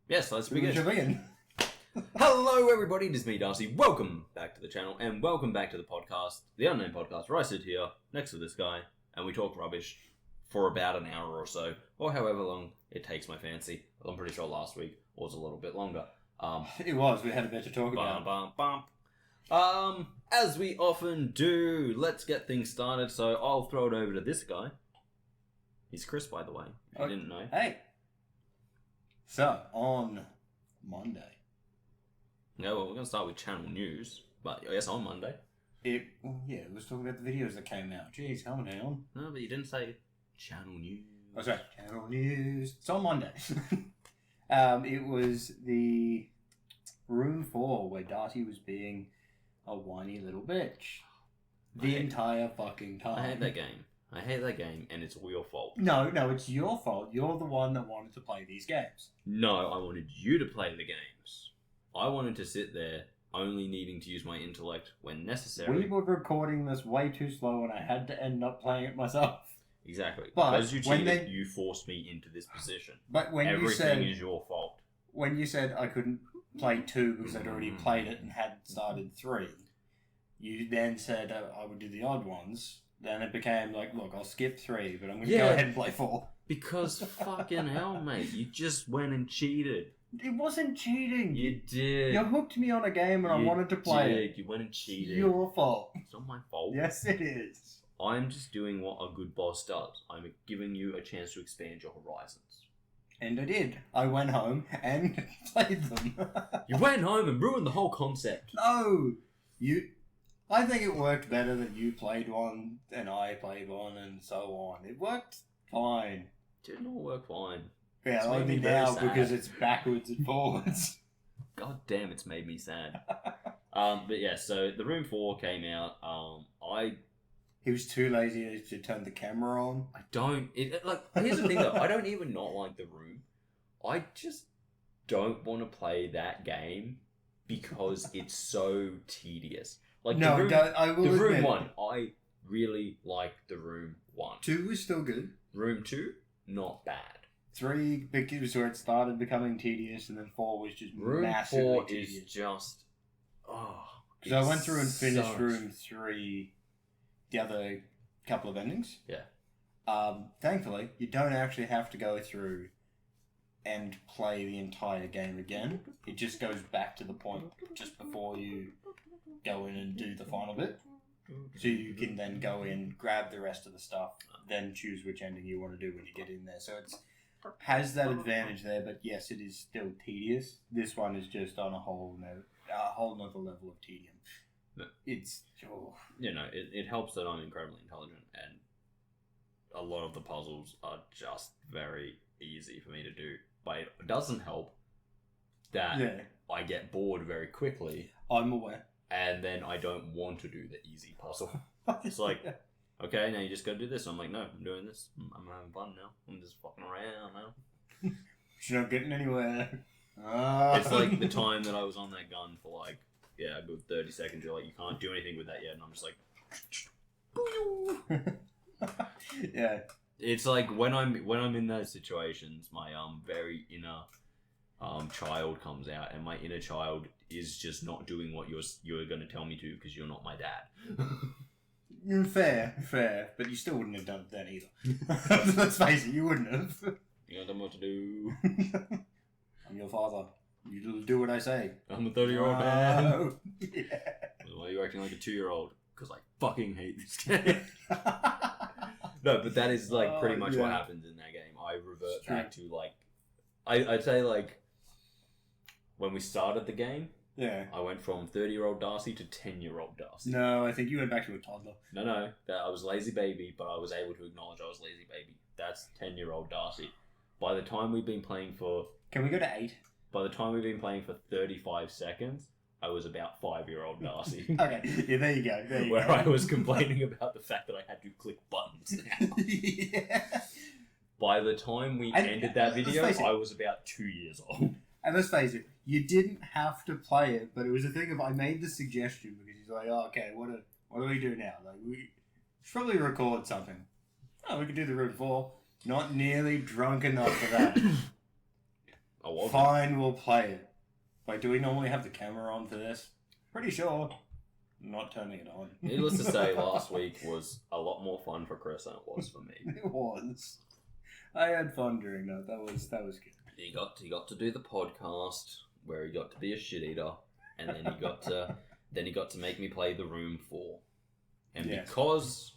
Yes, let's begin. Begin. Hello everybody, it is me Darcy. Welcome back to the channel and welcome back to the podcast, the Unnamed Podcast, where I sit here next to this guy and we talk rubbish for about an hour or so, or however long it takes my fancy. I'm pretty sure last week was a little bit longer. It was, we had a bit to talk about. As we often do, let's get things started, so I'll throw it over to this guy. He's Kris, by the way, if you didn't know. Hey! So, on Monday. Yeah, well, we're going to start with channel news, but I guess on Monday. It was talking about the videos that came out. Jeez, calm down. No, but you didn't say channel news. Oh, sorry, channel news. It's on Monday. It was the Room 4 where Darcy was being a whiny little bitch. The entire fucking time. I hate that game, and it's all your fault. No, it's your fault. You're the one that wanted to play these games. No, I wanted you to play the games. I wanted to sit there, only needing to use my intellect when necessary. We were recording this way too slow, and I had to end up playing it myself. Exactly. But because you cheated, you forced me into this position. But when everything is your fault. When you said I couldn't play 2 because I'd already played it and had started 3, you then said I would do the odd ones. Then it became like, look, I'll skip 3, but I'm going to go ahead and play 4. Because fucking hell, mate, you just went and cheated. It wasn't cheating. You did. You hooked me on a game and I wanted to play it. You went and cheated. It's your fault. It's not my fault. Yes, it is. I'm just doing what a good boss does. I'm giving you a chance to expand your horizons. And I did. I went home and played them. You went home and ruined the whole concept. No! I think it worked better that you played one and I played one and so on. It worked fine. Didn't all work fine. Yeah, only now because it's backwards and forwards. God damn, it's made me sad. But yeah, so the Room 4 came out. He was too lazy to turn the camera on. Here's the thing though, I don't even not like the Room. I just don't want to play that game because it's so tedious. Like no, I will the Room admit, 1, I really like the Room 1. 2 was still good. Room 2, not bad. 3 was where it started becoming tedious, and then 4 was just massively Room 4 tedious. is just... Because I went through and finished Room 3, the other couple of endings. Yeah. Thankfully, you don't actually have to go through and play the entire game again. It just goes back to the point just before you go in and do the final bit. So you can then go in, grab the rest of the stuff, then choose which ending you want to do when you get in there. So it has that advantage there, but yes, it is still tedious. This one is just on a whole nother level of tedium. No. It's... it helps that I'm incredibly intelligent, and a lot of the puzzles are just very easy for me to do. But it doesn't help that I get bored very quickly. I'm aware. And then I don't want to do the easy puzzle. It's like, okay, now you just gotta do this. I'm like, no, I'm doing this. I'm having fun now. I'm just fucking around now. You're not getting anywhere. It's like the time that I was on that gun for like, a good 30 seconds. You're like, you can't do anything with that yet. And I'm just like, yeah. It's like when I'm in those situations, my very inner child comes out, and my inner child is just not doing what you're going to tell me to because you're not my dad. Fair, but you still wouldn't have done it then either. Let's face it, you wouldn't have. You don't know what to do. I'm your father. You do what I say. I'm a 30-year-old man. Yeah. Why are you acting like a 2-year-old? Because I fucking hate this game. No, but that is like pretty much what happens in that game. I revert back to like, I'd say like, when we started the game, I went from 30-year-old Darcy to 10-year-old Darcy. No, I think you went back to a toddler. No, I was lazy baby, but I was able to acknowledge I was lazy baby. That's 10-year-old Darcy. By the time we've been playing for... Can we go to 8? By the time we've been playing for 35 seconds, I was about 5-year-old Darcy. Okay, yeah, there you go. Where I was complaining about the fact that I had to click buttons now. Yeah. By the time we ended that video, I was about 2 years old. And let's face it, you didn't have to play it, but it was a thing of I made the suggestion because he's like, oh, okay, what do we do now? Like, we should probably record something. Oh, we could do the Room 4. Not nearly drunk enough for that. I wasn't. Fine, we'll play it. Like, do we normally have the camera on for this? Pretty sure. I'm not turning it on. Needless to say, last week was a lot more fun for Kris than it was for me. It was. I had fun during that. That was good. He got to do the podcast where he got to be a shit eater, and then he got to make me play The Room 4. And because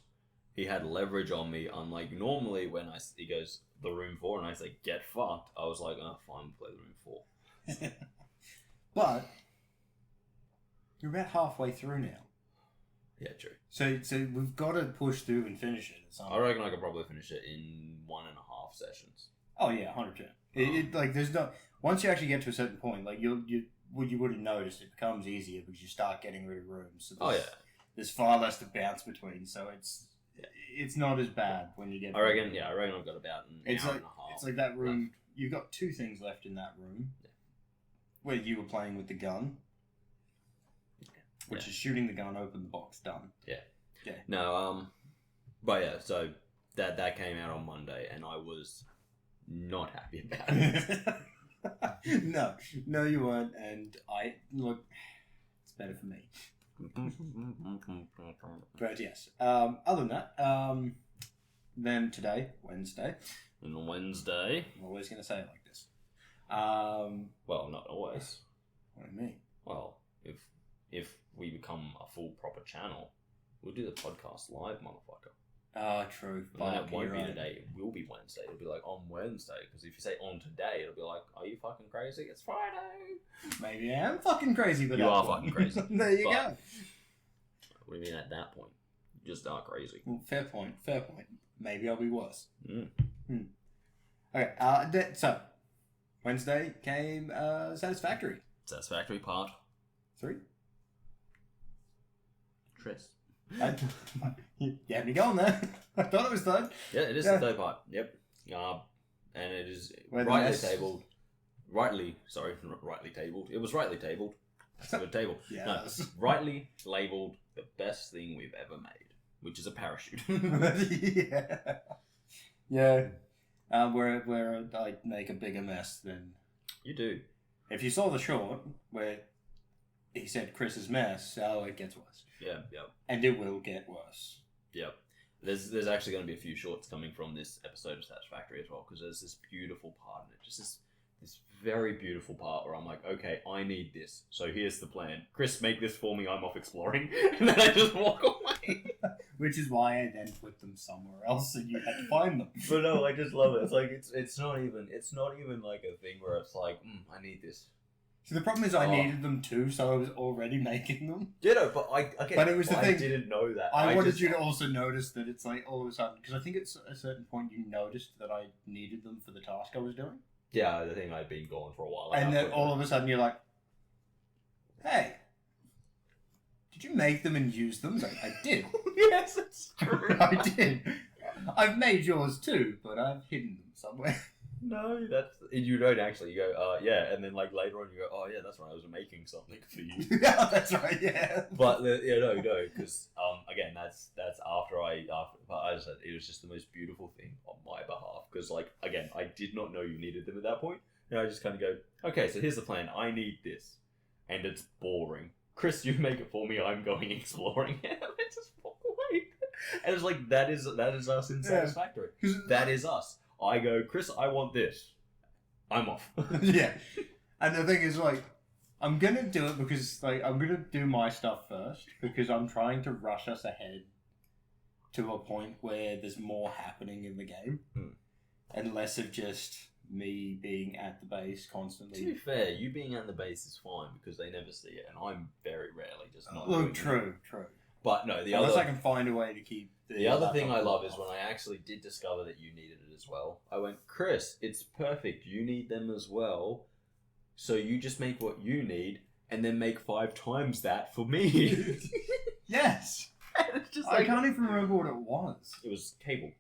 he had leverage on me, unlike normally when he goes The Room 4 and I say get fucked, I was like, oh fine, we'll play The Room 4. But you're about halfway through now. Yeah, true. So we've got to push through and finish it at some point. I reckon I could probably finish it in 1.5 sessions. Oh yeah, 100%. It like there's no once you actually get to a certain point, like you would have noticed, it becomes easier because you start getting rid of rooms. So there's far less to bounce between, so it's not as bad when you get. I reckon I've got about an hour and a half. It's like that room. You've got 2 things left in that room, where you were playing with the gun, which is shooting the gun, open the box, done. Yeah. No, but yeah, so that came out on Monday, and I was not happy about it. No, you weren't, and it's better for me. But yes, other than that, then today, Wednesday. On Wednesday. I'm always going to say it like this. Well, not always. What do you mean? Well, if we become a full proper channel, we'll do the podcast live, motherfucker. True. And it won't be today. It will be Wednesday. It'll be like on Wednesday. Because if you say on today, it'll be like, are you fucking crazy? It's Friday. Maybe I am fucking crazy, but you are fucking crazy. There you go. What do you mean at that point? You just are crazy. Well, fair point. Maybe I'll be worse. Okay. So Wednesday came Satisfactory. Satisfactory part 3. Kris. You had me going there. I thought it was third. Yeah, it is the third part. Yep. And it is rightly tabled. It was rightly tabled. That's a good table. Yeah. No, rightly labeled the best thing we've ever made, which is a parachute. Yeah. Where I make a bigger mess than you do. If you saw the short where he said Chris's mess, it gets worse. Yeah. And it will get worse. Yep. There's actually going to be a few shorts coming from this episode of Satisfactory as well, because there's this beautiful part in it, just this very beautiful part where I'm like, okay, I need this, so here's the plan. Kris, make this for me. I'm off exploring, and then I just walk away. Which is why I then put them somewhere else, and you had to find them. But no, I just love it. It's like it's not even like a thing where it's like, I need this. So the problem is I needed them too, so I was already making them. Yeah, no, but it was the thing. I didn't know that. I wanted you to also notice that it's like all of a sudden, because I think it's at a certain point you noticed that I needed them for the task I was doing. Yeah, the thing I'd been gone for a while. And then all of a sudden you're like, hey, did you make them and use them? I did. Yes, it's true. I did. I've made yours too, but I've hidden them somewhere. No, you don't actually. You go, yeah, and then like later on you go, oh yeah, that's right, I was making something for you. Yeah, that's right, yeah. But no, because again, that's after but I said it was just the most beautiful thing on my behalf, because like again, I did not know you needed them at that point, and I just kind of go, okay, so here's the plan. I need this, and it's boring. Kris, you make it for me. I'm going exploring, and I just walk away. And it's like that is us in Satisfactory. That is us. I go, Kris, I want this. I'm off. Yeah. And the thing is, like, I'm going to do it because, like, I'm going to do my stuff first because I'm trying to rush us ahead to a point where there's more happening in the game and less of just me being at the base constantly. To be fair, you being at the base is fine because they never see it, and I'm very rarely just not doing true. But no, unless I can find a way to keep the other thing I love is when I actually did discover that you needed it as well. I went, Kris, it's perfect. You need them as well. So you just make what you need and then make 5 times that for me. Yes. It's just I can't even remember what it was. It was cable.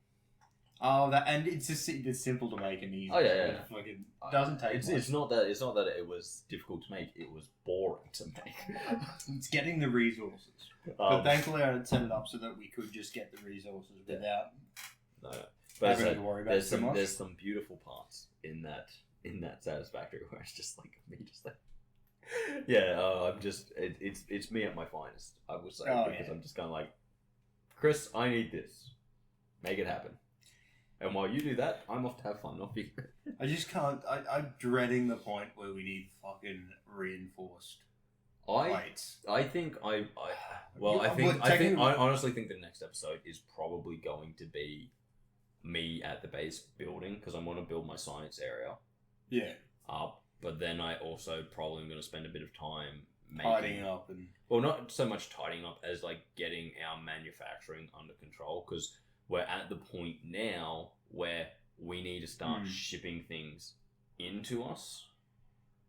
Oh, and it's just it's simple to make and easy. Oh yeah. It doesn't take. It's not that it was difficult to make. It was boring to make. It's getting the resources. But thankfully, I had set it up so that we could just get the resources without but having to worry about it so much. There's some beautiful parts in that in that Satisfactory where it's just like me, just like yeah. I'm just it's me at my finest. I will say because I'm just kind of like, Kris, I need this. Make it happen. And while you do that, I'm off to have fun. Off you. I just can't. I'm dreading the point where we need fucking reinforced plates. I honestly think the next episode is probably going to be me at the base building because I want to build my science area. Yeah. But then I also probably am going to spend a bit of time tidying up and well, not so much tidying up as like getting our manufacturing under control because we're at the point now where we need to start shipping things into us.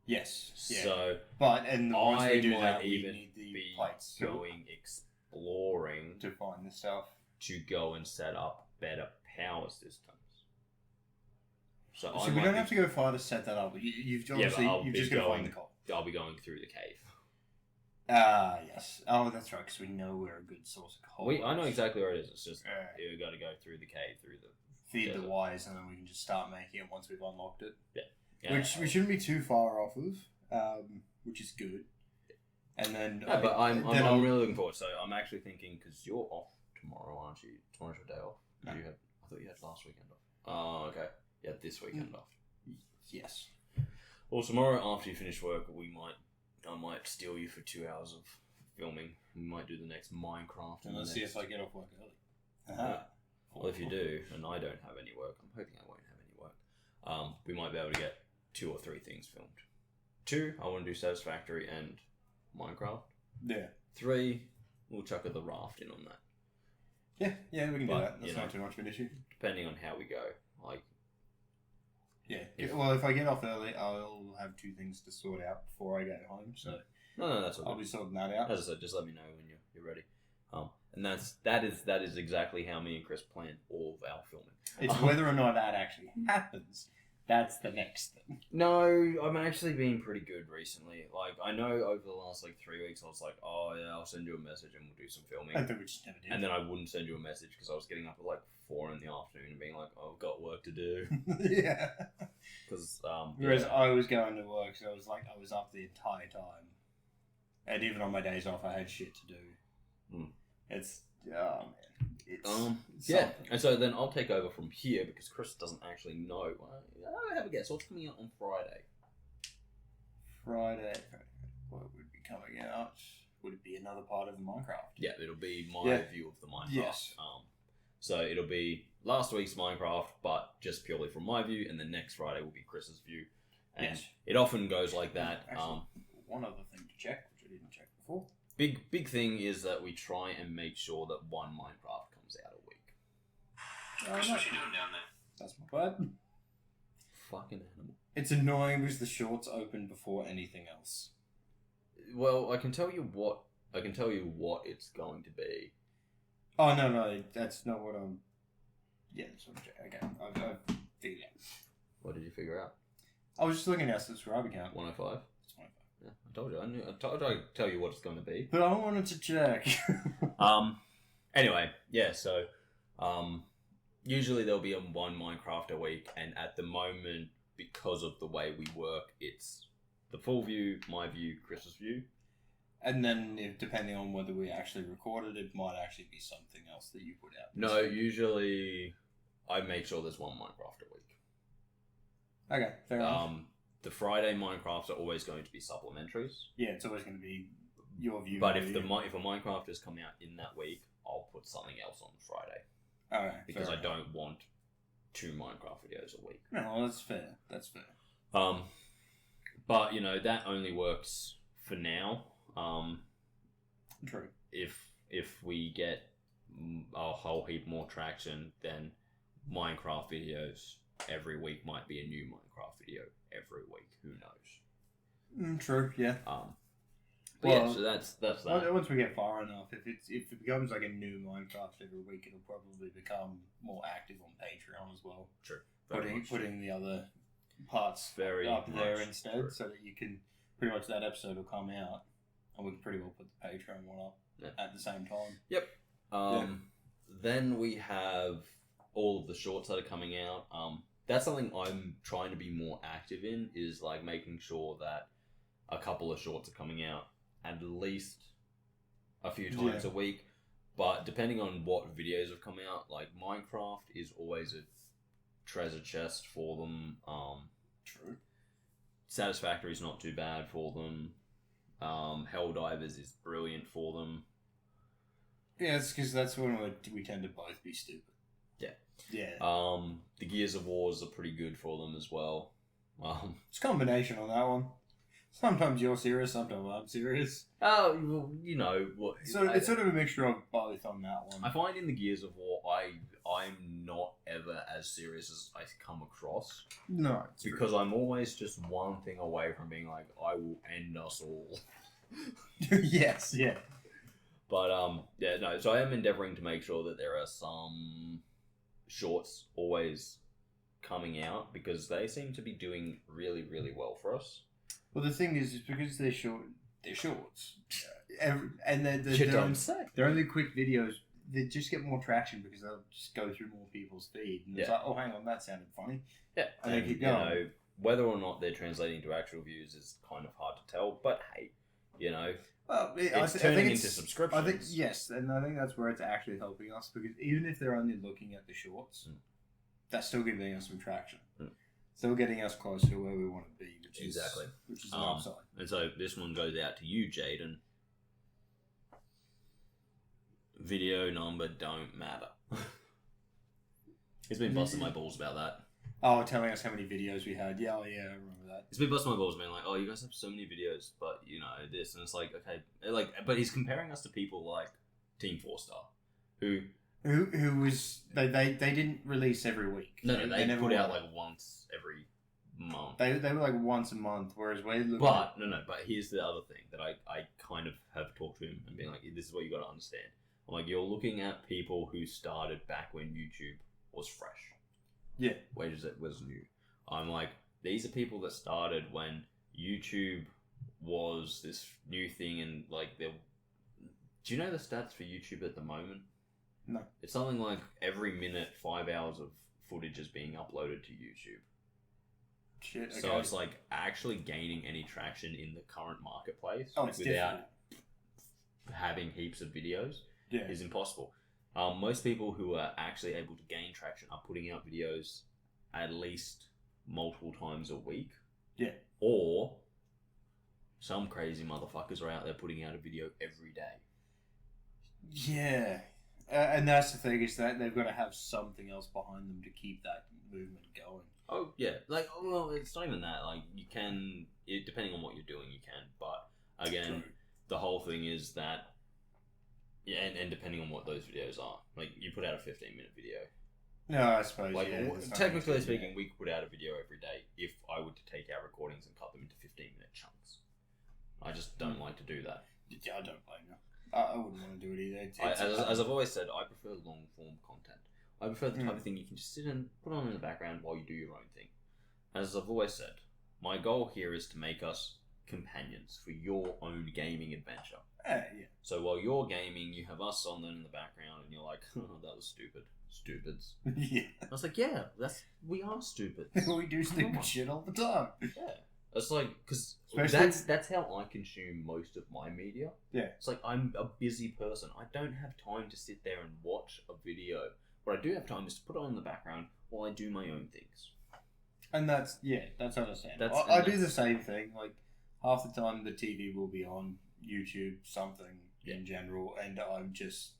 Yes. Yeah. So, but once we do that, we even need the be plates going exploring to find the stuff to go and set up better power systems. So we don't have to go far to set that up. You've just got to find the coal. I'll be going through the cave. Yes. Oh, that's right, because we know where a good source of coal I know exactly where it is. It's just you got to go through the cave, through the feed the wires, and then we can just start making it once we've unlocked it. Yeah. Which we shouldn't be too far off of, which is good. And then, but I'm really looking forward. So I'm actually thinking because you're off tomorrow, aren't you? Tomorrow's your day off. No. I thought you had last weekend off. Oh, okay. Yeah, this weekend off. Yes. Well, tomorrow after you finish work, I might steal you for 2 hours of filming. We might do the next Minecraft. And let's see if I get off work early. Yeah. Well, if you do, and I don't have any work, I'm hoping I won't have any work. We might be able to get 2 or 3 things filmed. 2, I want to do Satisfactory and Minecraft. Yeah. 3, we'll chuck the raft in on that. Yeah, we can do that. That's not too much of an issue. Depending on how we go, like. Yeah. Well, if I get off early, I'll have 2 things to sort out before I get home. So no, that's all I'll be sorting that out. As I said, just let me know when you're ready. And that is exactly how me and Kris plan all of our filming. It's whether or not that actually happens. That's the next thing. No, I'm actually being pretty good recently. Like, I know over the last, 3 weeks, I was like, oh, yeah, I'll send you a message and we'll do some filming. I think we just never did. And then I wouldn't send you a message because I was getting up at, 4 in the afternoon and being like, oh, I've got work to do. Yeah. Because, Whereas I was going to work, so I was up the entire time. And even on my days off, I had shit to do. It's, oh, man. Yeah, and so then I'll take over from here because Kris doesn't actually know. I have a guess. What's coming out on Friday? Friday. What would be coming out? Would it be another part of the Minecraft? Yeah, it'll be my view of the Minecraft. Yes. So it'll be last week's Minecraft, but just purely from my view, and then next Friday will be Chris's view. And it often goes like that. Actually, one other thing to check, which I didn't check before. Big thing is that we try and make sure that one Minecraft comes out a week. Kris, what you doing down there? That's my bad. Fucking animal. It's annoying because the shorts open before anything else. Well, I can tell you what it's going to be. Oh no, that's not what I'm. Yeah, that's what I'm. Okay, I've figured it out. What did you figure out? I was just looking at our subscriber count. 105. It's 105. Yeah, I told you. I told you I'd tell you what it's going to be. But I wanted to check. Anyway, yeah. So, usually there'll be one Minecraft a week, and at the moment, because of the way we work, it's the full view, my view, Chris's view. And then, depending on whether we actually recorded, it might actually be something else that you put out. No, usually I make sure there's one Minecraft a week. Okay, fair enough. The Friday Minecrafts are always going to be supplementaries. Yeah, it's always going to be your view. But if a Minecraft is coming out in that week, I'll put something else on Friday. Alright, because I don't want 2 Minecraft videos a week. No, that's fair. That's fair. But that only works for now. True. If we get a whole heap more traction, then Minecraft videos every week might be a new Minecraft video every week. Who knows? True. Yeah. So that's that. Once we get far enough, if it becomes like a new Minecraft every week, it'll probably become more active on Patreon as well. True. Putting the other parts up there instead, so that you can pretty much that episode will come out, and we can pretty well put the Patreon one up at the same time. Yep. Then we have all of the shorts that are coming out. that's something I'm trying to be more active in, is like making sure that a couple of shorts are coming out at least a few times a week. But depending on what videos have come out, like Minecraft is always a treasure chest for them. True. Satisfactory is not too bad for them. Helldivers is brilliant for them. Yeah, it's because that's when we tend to both be stupid. Yeah. The Gears of Wars are pretty good for them as well. It's a combination on that one. Sometimes you're serious, sometimes I'm serious. Oh, well, you know what? So it's sort of a mixture of both on that one. I find in the Gears of War, I'm not ever as serious as I come across. No, because I'm always just one thing away from being like, I will end us all. Yes, yeah. But yeah, no. So I am endeavoring to make sure that there are some shorts always coming out, because they seem to be doing really, really well for us. Well, the thing is because they're shorts, and they're only quick videos. They just get more traction because they'll just go through more people's feed, and it's like, oh, hang on, that sounded funny. Yeah, and they keep going. You know, whether or not they're translating to actual views is kind of hard to tell. But hey, you know, well, it's turning into subscriptions. I think yes, and I think that's where it's actually helping us, because even if they're only looking at the shorts, that's still giving us some traction. Still getting us closer to where we want to be, which is an upside. And so this one goes out to you, Jaden. Video number don't matter. He's been busting my balls about that. Oh, telling us how many videos we had. Yeah, I remember that. He's been busting my balls, being like, "Oh, you guys have so many videos, but you know this," and it's like, okay, like, but he's comparing us to people like Team 4-Star, who was they didn't release every week. No, they never put out like once every month. They were like once a month, whereas we're looking. But but here's the other thing that I kind of have talked to him and being like, this is what you got to understand. I'm like, you're looking at people who started back when YouTube was fresh. Yeah, when it was new. I'm like, these are people that started when YouTube was this new thing, and like, do you know the stats for YouTube at the moment? No. It's something like every minute 5 hours of footage is being uploaded to YouTube. Shit, okay. So it's like actually gaining any traction in the current marketplace without difficult. Having heaps of videos is impossible. Most people who are actually able to gain traction are putting out videos at least multiple times a week. Yeah. Or some crazy motherfuckers are out there putting out a video every day. Yeah. And that's the thing, is that they've got to have something else behind them to keep that movement going. Oh, yeah. Like, well, it's not even that. Like, you can, depending on what you're doing, you can. But, again, the whole thing is that, and depending on what those videos are. Like, you put out a 15-minute video. No, I suppose, like, technically speaking, we could put out a video every day if I were to take our recordings and cut them into 15-minute chunks. I just don't like to do that. Yeah, I don't blame you. I wouldn't want to do it either. As I've always said, I prefer long-form content. I prefer the type of thing you can just sit and put on in the background while you do your own thing. As I've always said, my goal here is to make us companions for your own gaming adventure. Yeah. So while you're gaming, you have us on then in the background, and you're like, oh, that was stupid. Stupids. Yeah. I was like, yeah, we are stupid. We do stupid shit all the time. Yeah. It's like, because that's how I consume most of my media. Yeah. It's like, I'm a busy person. I don't have time to sit there and watch a video. What I do have time is to put it on in the background while I do my own things. And that's understandable. I do the same thing. Like, half the time the TV will be on YouTube, something in general, and I'm just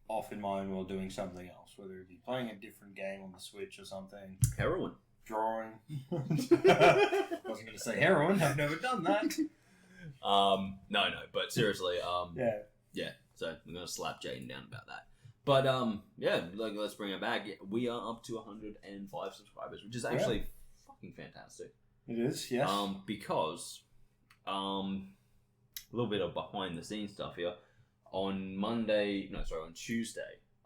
off in mine while doing something else, whether it be playing a different game on the Switch or something. Heroin. Drawing. I wasn't going to say heroin. I've never done that. No, but seriously, yeah. So I'm going to slap Jaden down about that. But like, let's bring it back. We are up to 105 subscribers, which is actually fucking fantastic. It is, yes. Because a little bit of behind the scenes stuff here. On Tuesday,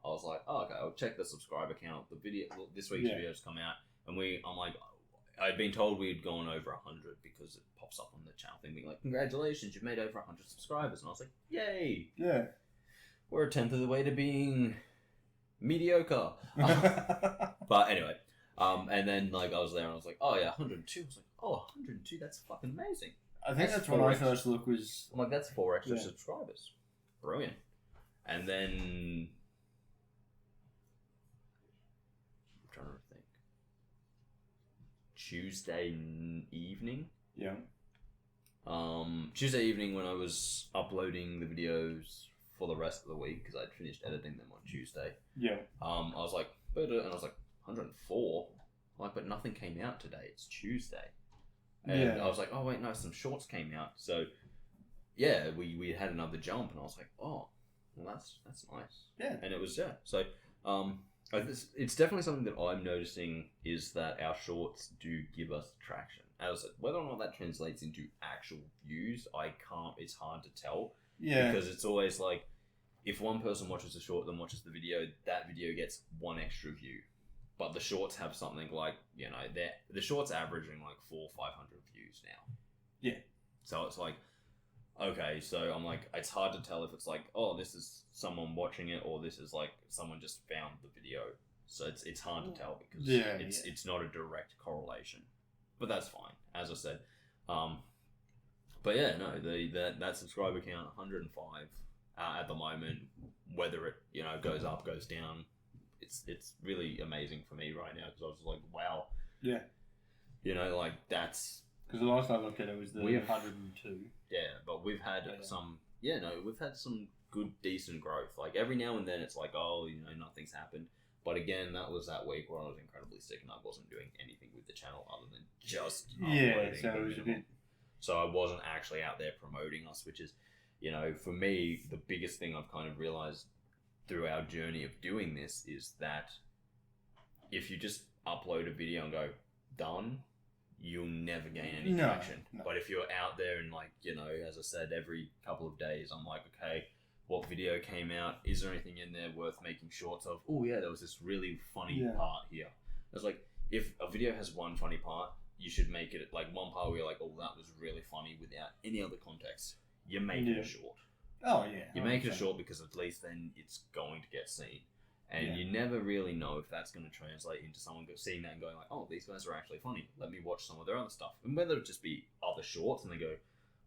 I was like, oh, okay, I'll check the subscriber count. This week's videos come out, and I'd been told we'd gone over 100 because it pops up on the channel thing being like, congratulations, you've made over 100 subscribers. And I was like, yay! Yeah. We're a tenth of the way to being mediocre. But anyway, And then like I was there and I was like, oh yeah, 102. I was like, oh, 102, that's fucking amazing. I think that's when I first looked was... I'm like, that's 4 extra subscribers. Brilliant. And then... I'm trying to think. Tuesday evening? Yeah. Tuesday evening when I was uploading the videos for the rest of the week, because I'd finished editing them on Tuesday. Yeah. I was like, and I was like, 104? I'm like, but nothing came out today. It's Tuesday. And I was like, oh wait, no, some shorts came out. So, yeah, we had another jump, and I was like, oh, well, that's nice. Yeah. And it was, So, it's definitely something that I'm noticing is that our shorts do give us traction. As I said, whether or not that translates into actual views, it's hard to tell. Yeah. Because it's always like, if one person watches the short, then watches the video, that video gets 1 extra view. But the shorts have something like, the shorts averaging like 400 or 500 views now. Yeah. So it's like, okay, so I'm like, it's hard to tell if it's like, oh, this is someone watching it, or this is like someone just found the video. So it's hard to tell because it's not a direct correlation. But that's fine, as I said. But yeah, no, that subscriber count 105 at the moment. Whether it goes up, goes down, it's really amazing for me right now because I was like, wow, yeah, like that's because the last time I looked at it was the 102. Yeah, but we've had we've had some good decent growth. Like every now and then, it's like, oh, nothing's happened. But again, that was that week where I was incredibly sick and I wasn't doing anything with the channel other than just uploading. So it was a bit. So I wasn't actually out there promoting us, which is, for me, the biggest thing I've kind of realized through our journey of doing this is that if you just upload a video and go, done, you'll never gain any traction. No. But if you're out there and like, as I said, every couple of days, I'm like, okay, what video came out? Is there anything in there worth making shorts of? Oh yeah, there was this really funny part here. It's like, if a video has one funny part, you should make it like one part where you're like, oh, that was really funny without any other context. You make it a short. Oh yeah. You make it a short because at least then it's going to get seen. And you never really know if that's going to translate into someone seeing that and going like, oh, these guys are actually funny. Let me watch some of their other stuff. And whether it just be other shorts and they go,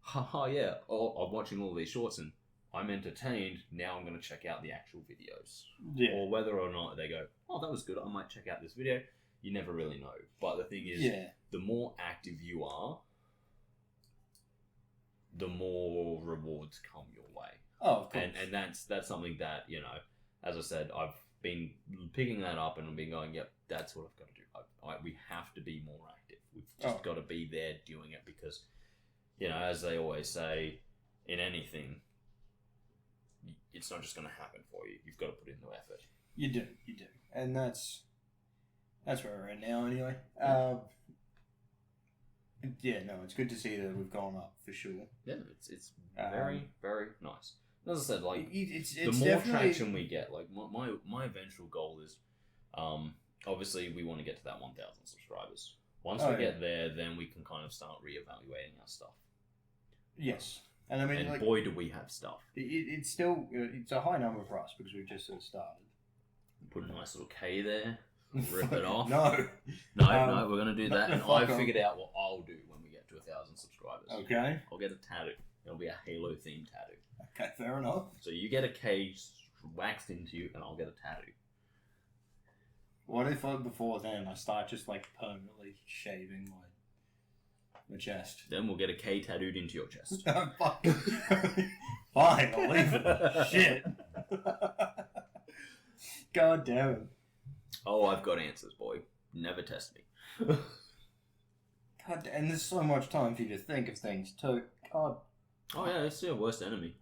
haha, yeah, oh, I'm watching all these shorts and I'm entertained, now I'm going to check out the actual videos. Yeah. Or whether or not they go, oh, that was good, I might check out this video. You never really know. But the thing is, the more active you are, the more rewards come your way. Oh, of course. And that's something that, as I said, I've been picking that up and I've been going, yep, that's what I've got to do. We have to be more active. We've just got to be there doing it because, as they always say, in anything, it's not just going to happen for you. You've got to put in the effort. You do. And that's where we're at now anyway. It's good to see that we've gone up for sure. Yeah, it's very, very nice. As I said, like, it's the more traction we get, like, my eventual goal is, obviously we want to get to that 1,000 subscribers. Once we get there, then we can kind of start reevaluating our stuff. Yes. And I mean, boy, do we have stuff. It's still, it's a high number for us because we've just sort of started. Put a nice little K there. Rip it off. No, we're going to do that. And I've figured out what I'll do when we get to 1,000 subscribers. Okay. I'll get a tattoo. It'll be a Halo-themed tattoo. Okay, fair enough. So you get a K waxed into you, and I'll get a tattoo. What if before then I start just like permanently shaving my chest? Then we'll get a K tattooed into your chest. Fuck. Fine, I'll leave it. Shit. God damn it. Oh, I've got answers, boy. Never test me. God, and there's so much time for you to think of things too. God. Oh yeah, it's your worst enemy.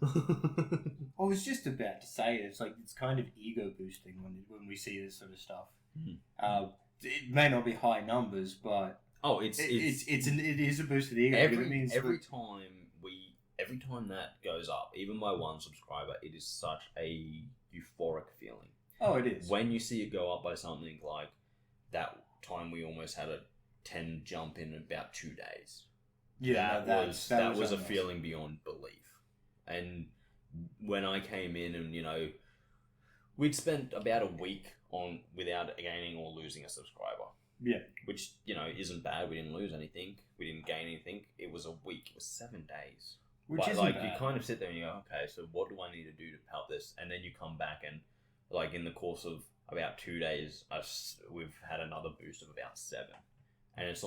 I was just about to say it's like it's kind of ego boosting when we see this sort of stuff. It may not be high numbers, but it is a boost to the ego. Every time that goes up, even by 1 subscriber, it is such a euphoric feeling. Oh, it is. When you see it go up by something like that time we almost had a 10 jump in about 2 days. Yeah, that was a feeling beyond belief. And when I came in and, we'd spent about a week without gaining or losing a subscriber. Yeah. Which, isn't bad. We didn't lose anything. We didn't gain anything. It was a week. It was 7 days. Which but, isn't bad. You kind of sit there and you go, okay, so what do I need to do to help this? And then you come back and, in the course of about 2 days, we've had another boost of about 7. And it's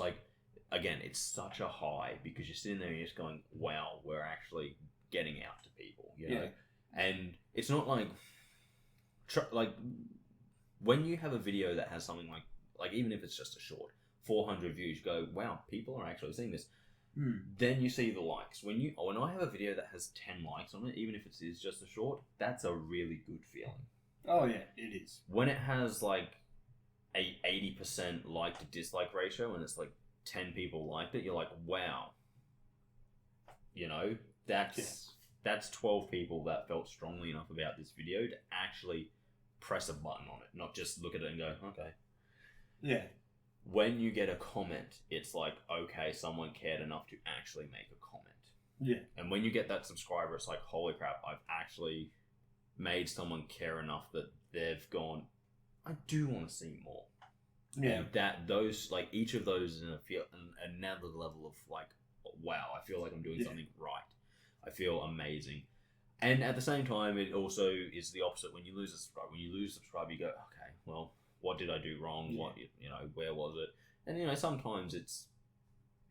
again, it's such a high because you're sitting there and you're just going, wow, we're actually getting out to people, Yeah. And it's not when you have a video that has something even if it's just a short, 400 views, you go, wow, people are actually seeing this. Then you see the likes. When I have a video that has 10 likes on it, even if it is just a short, that's a really good feeling. Oh yeah, it is. When it has a 80% like to dislike ratio and it's 10 people liked it, you're like, wow. That's 12 people that felt strongly enough about this video to actually press a button on it, not just look at it and go, okay. Yeah. When you get a comment, it's okay, someone cared enough to actually make a comment. Yeah. And when you get that subscriber, it's holy crap, I've actually made someone care enough that they've gone, I do want to see more. Yeah. And those, each of those is another level of wow, I feel like I'm doing something right. I feel amazing. And at the same time, it also is the opposite. When you lose a subscriber, you go, okay, well, what did I do wrong? Yeah. What, where was it? And, sometimes it's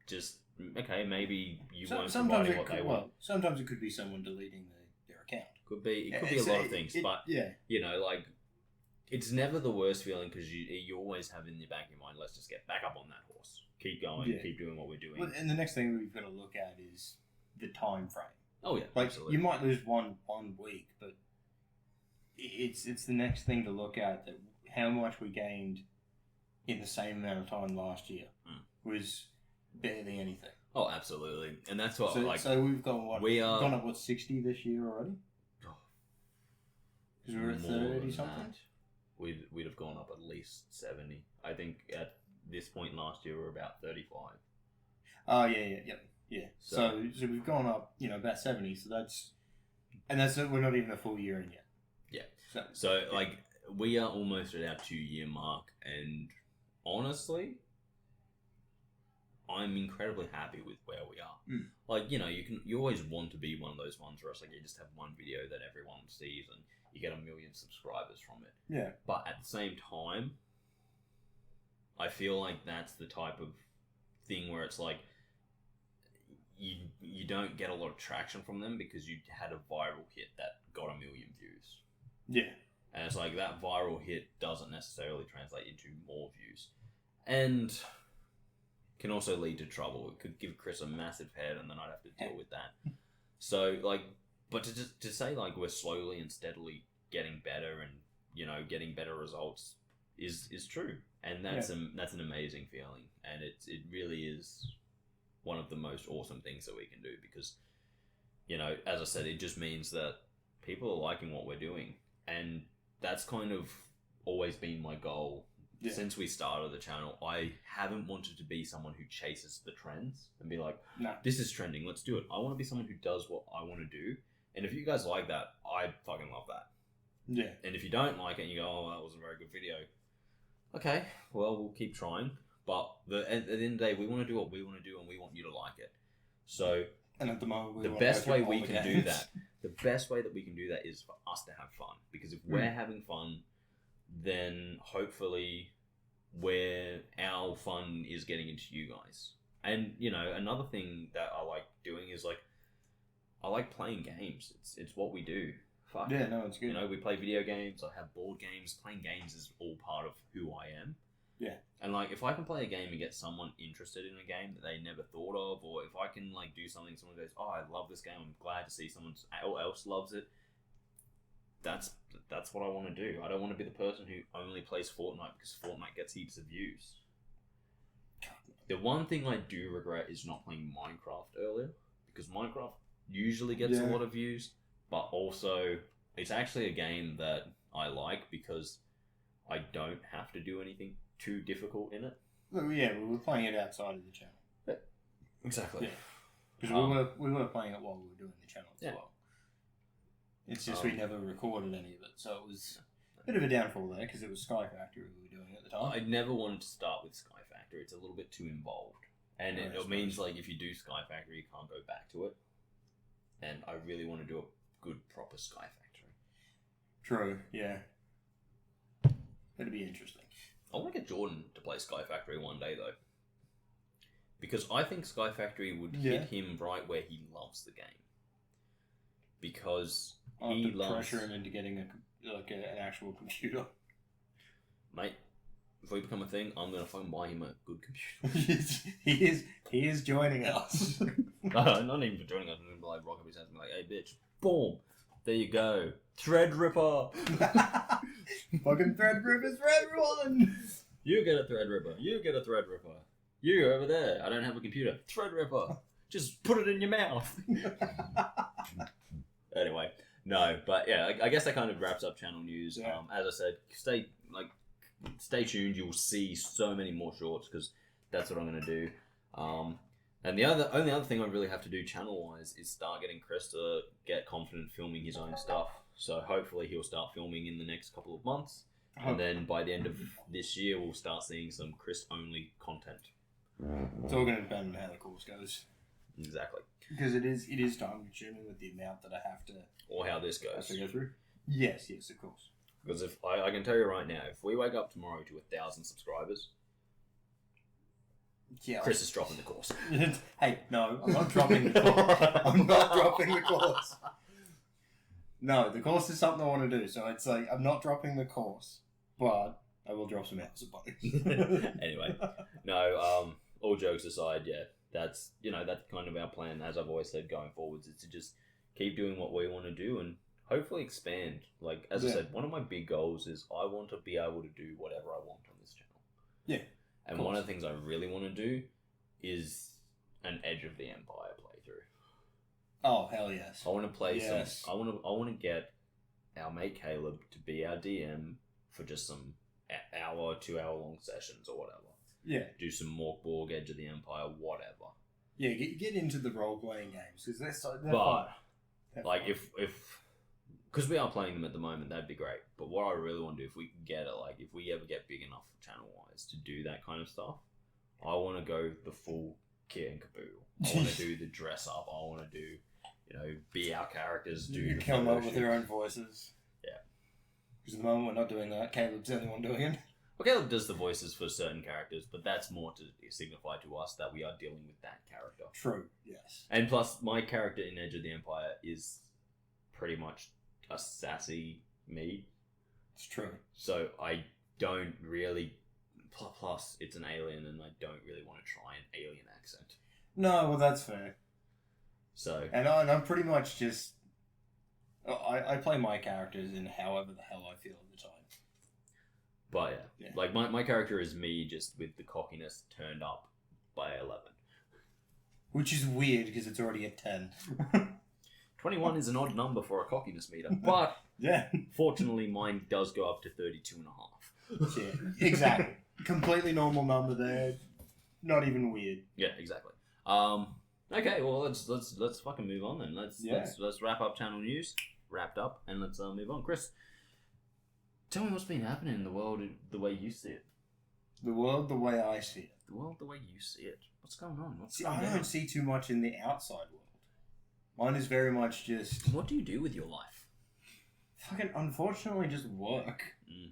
just, okay, maybe you weren't providing what they want. Sometimes it could be someone deleting their account. It could be a lot of things, but, it's never the worst feeling because you always have in the back of your mind, let's just get back up on that horse. Keep going, keep doing what we're doing. Well, and the next thing we've got to look at is the time frame. Oh yeah, absolutely. You might lose one week, but it's the next thing to look at, that how much we gained in the same amount of time last year was barely anything. Oh, absolutely, and that's what So we've got gone up 60 this year already. Because we were at 30 something. We'd have gone up at least 70. I think at this point last year we were about 35. Oh yeah. So we've gone up, about 70. So that's we're not even a full year in yet. Yeah. So we are almost at our 2-year mark, and honestly, I'm incredibly happy with where we are. You always want to be one of those ones where it's you just have one video that everyone sees and you get 1 million subscribers from it. Yeah. But at the same time, I feel like that's the type of thing where it's you don't get a lot of traction from them because you had a viral hit that got 1 million views. Yeah. And it's that viral hit doesn't necessarily translate into more views. And can also lead to trouble. It could give Kris a massive head and then I'd have to deal with that. So, but to say we're slowly and steadily getting better and, getting better results is true. And that's an amazing feeling. And it really is one of the most awesome things that we can do because, as I said, it just means that people are liking what we're doing. And that's kind of always been my goal. Yeah. Since we started the channel, I haven't wanted to be someone who chases the trends and be this is trending, let's do it. I want to be someone who does what I want to do. And if you guys like that, I fucking love that. Yeah. And if you don't like it and you go, oh, that was a very good video. Okay, well, we'll keep trying. But at the end of the day, we want to do what we want to do and we want you to like it. So, and at the moment, the best way we can do that, the best way that we can do that is for us to have fun. Because if we're having fun, then hopefully our fun is getting into you guys. And, another thing that I like doing is I like playing games. It's what we do. Fuck. Yeah, no, it's good. We play video games, I have board games. Playing games is all part of who I am. Yeah. And if I can play a game and get someone interested in a game that they never thought of, or if I can do something, someone goes, oh, I love this game, I'm glad to see someone else loves it. That's what I want to do. I don't want to be the person who only plays Fortnite because Fortnite gets heaps of views. The one thing I do regret is not playing Minecraft earlier, because Minecraft usually gets a lot of views, but also it's actually a game that I like because I don't have to do anything too difficult in it. Well, yeah, we were playing it outside of the channel. Yeah. Exactly. Because we were playing it while we were doing the channel as well. It's just we never recorded any of it, so it was Bit of a downfall there, because it was Sky Factory we were doing at the time. I never wanted to start with Sky Factory. It's a little bit too involved. And it means, like, if you do Sky Factory, you can't go back to it. And I really want to do a good, proper Sky Factory. True, yeah. It'd be interesting. I want to get Jordan to play Sky Factory one day, though. Because I think Sky Factory would hit him right where he loves the game. Because he loves... pressure him into getting an actual computer. Mate, if we become a thing, I'm going to fucking buy him a good computer. he is joining us. No, not even for joining us. I'm going to be like, rock up his hands and be like, hey, bitch, boom, there you go. Threadripper. Fucking Threadrippers for everyone. You get a Threadripper. You get a Threadripper. You over there. I don't have a computer. Threadripper. Just put it in your mouth. Anyway, no, but yeah, I guess that kind of wraps up channel news. Yeah. As I said, stay tuned. You'll see so many more shorts because that's what I'm going to do. And the only other thing I really have to do channel-wise is start getting Kris to get confident filming his own stuff. So hopefully he'll start filming in the next couple of months. And then by the end of this year, we'll start seeing some Kris-only content. It's all going to depend on how the course goes. Exactly. Because it is time-consuming with the amount that I have to... Or how this goes. Have to go through. Yes, of course. Because if I can tell you right now, if we wake up tomorrow to 1,000 subscribers... Yeah, Kris is dropping the course. Hey, no, I'm not dropping the course. I'm not dropping the course. No, the course is something I want to do, so it's like, I'm not dropping the course, but I will drop some hours of money. Anyway, no, all jokes aside, yeah, that's kind of our plan, as I've always said, going forwards, is to just keep doing what we want to do and hopefully expand. Like, as I said, one of my big goals is I want to be able to do whatever I want on this channel. Yeah. And one of the things I really want to do is an Edge of the Empire playthrough. Oh, hell yes. I want to play some... I want to get our mate Caleb to be our DM for just some hour, 2 hour long sessions or whatever. Yeah. Do some Morkborg, Edge of the Empire, whatever. Yeah, get into the role-playing games, because they're fun. Like, fun. if... Because we are playing them at the moment, that'd be great. But what I really want to do, if we can get it, like, if we ever get big enough channel-wise to do that kind of stuff, I want to go the full kit and caboodle. I want to do the dress-up. I want to do, be our characters. You come up with your own voices. Yeah. Because at the moment we're not doing that. Caleb's the only one doing it. Well, Caleb does the voices for certain characters, but that's more to signify to us that we are dealing with that character. True, yes. And plus, my character in Edge of the Empire is pretty much a sassy me. It's true. So I don't really... Plus, it's an alien, and I don't really want to try an alien accent. No, well, that's fair. So... And I'm pretty much just... I play my characters in however the hell I feel at the time. But yeah. Like my character is me just with the cockiness turned up by 11. Which is weird because it's already at 10. 21 is an odd number for a cockiness meter, but yeah, fortunately mine does go up to 32.5. Yeah, exactly. Completely normal number there. Not even weird. Yeah, exactly. Okay, well let's fucking move on then. Let's wrap up channel news. Wrapped up, and let's move on. Kris, tell me what's been happening in the world the way you see it. The world the way I see it. The world the way you see it. What's going on? I don't see too much in the outside world. Mine is very much just... What do you do with your life? Fucking, unfortunately, just work.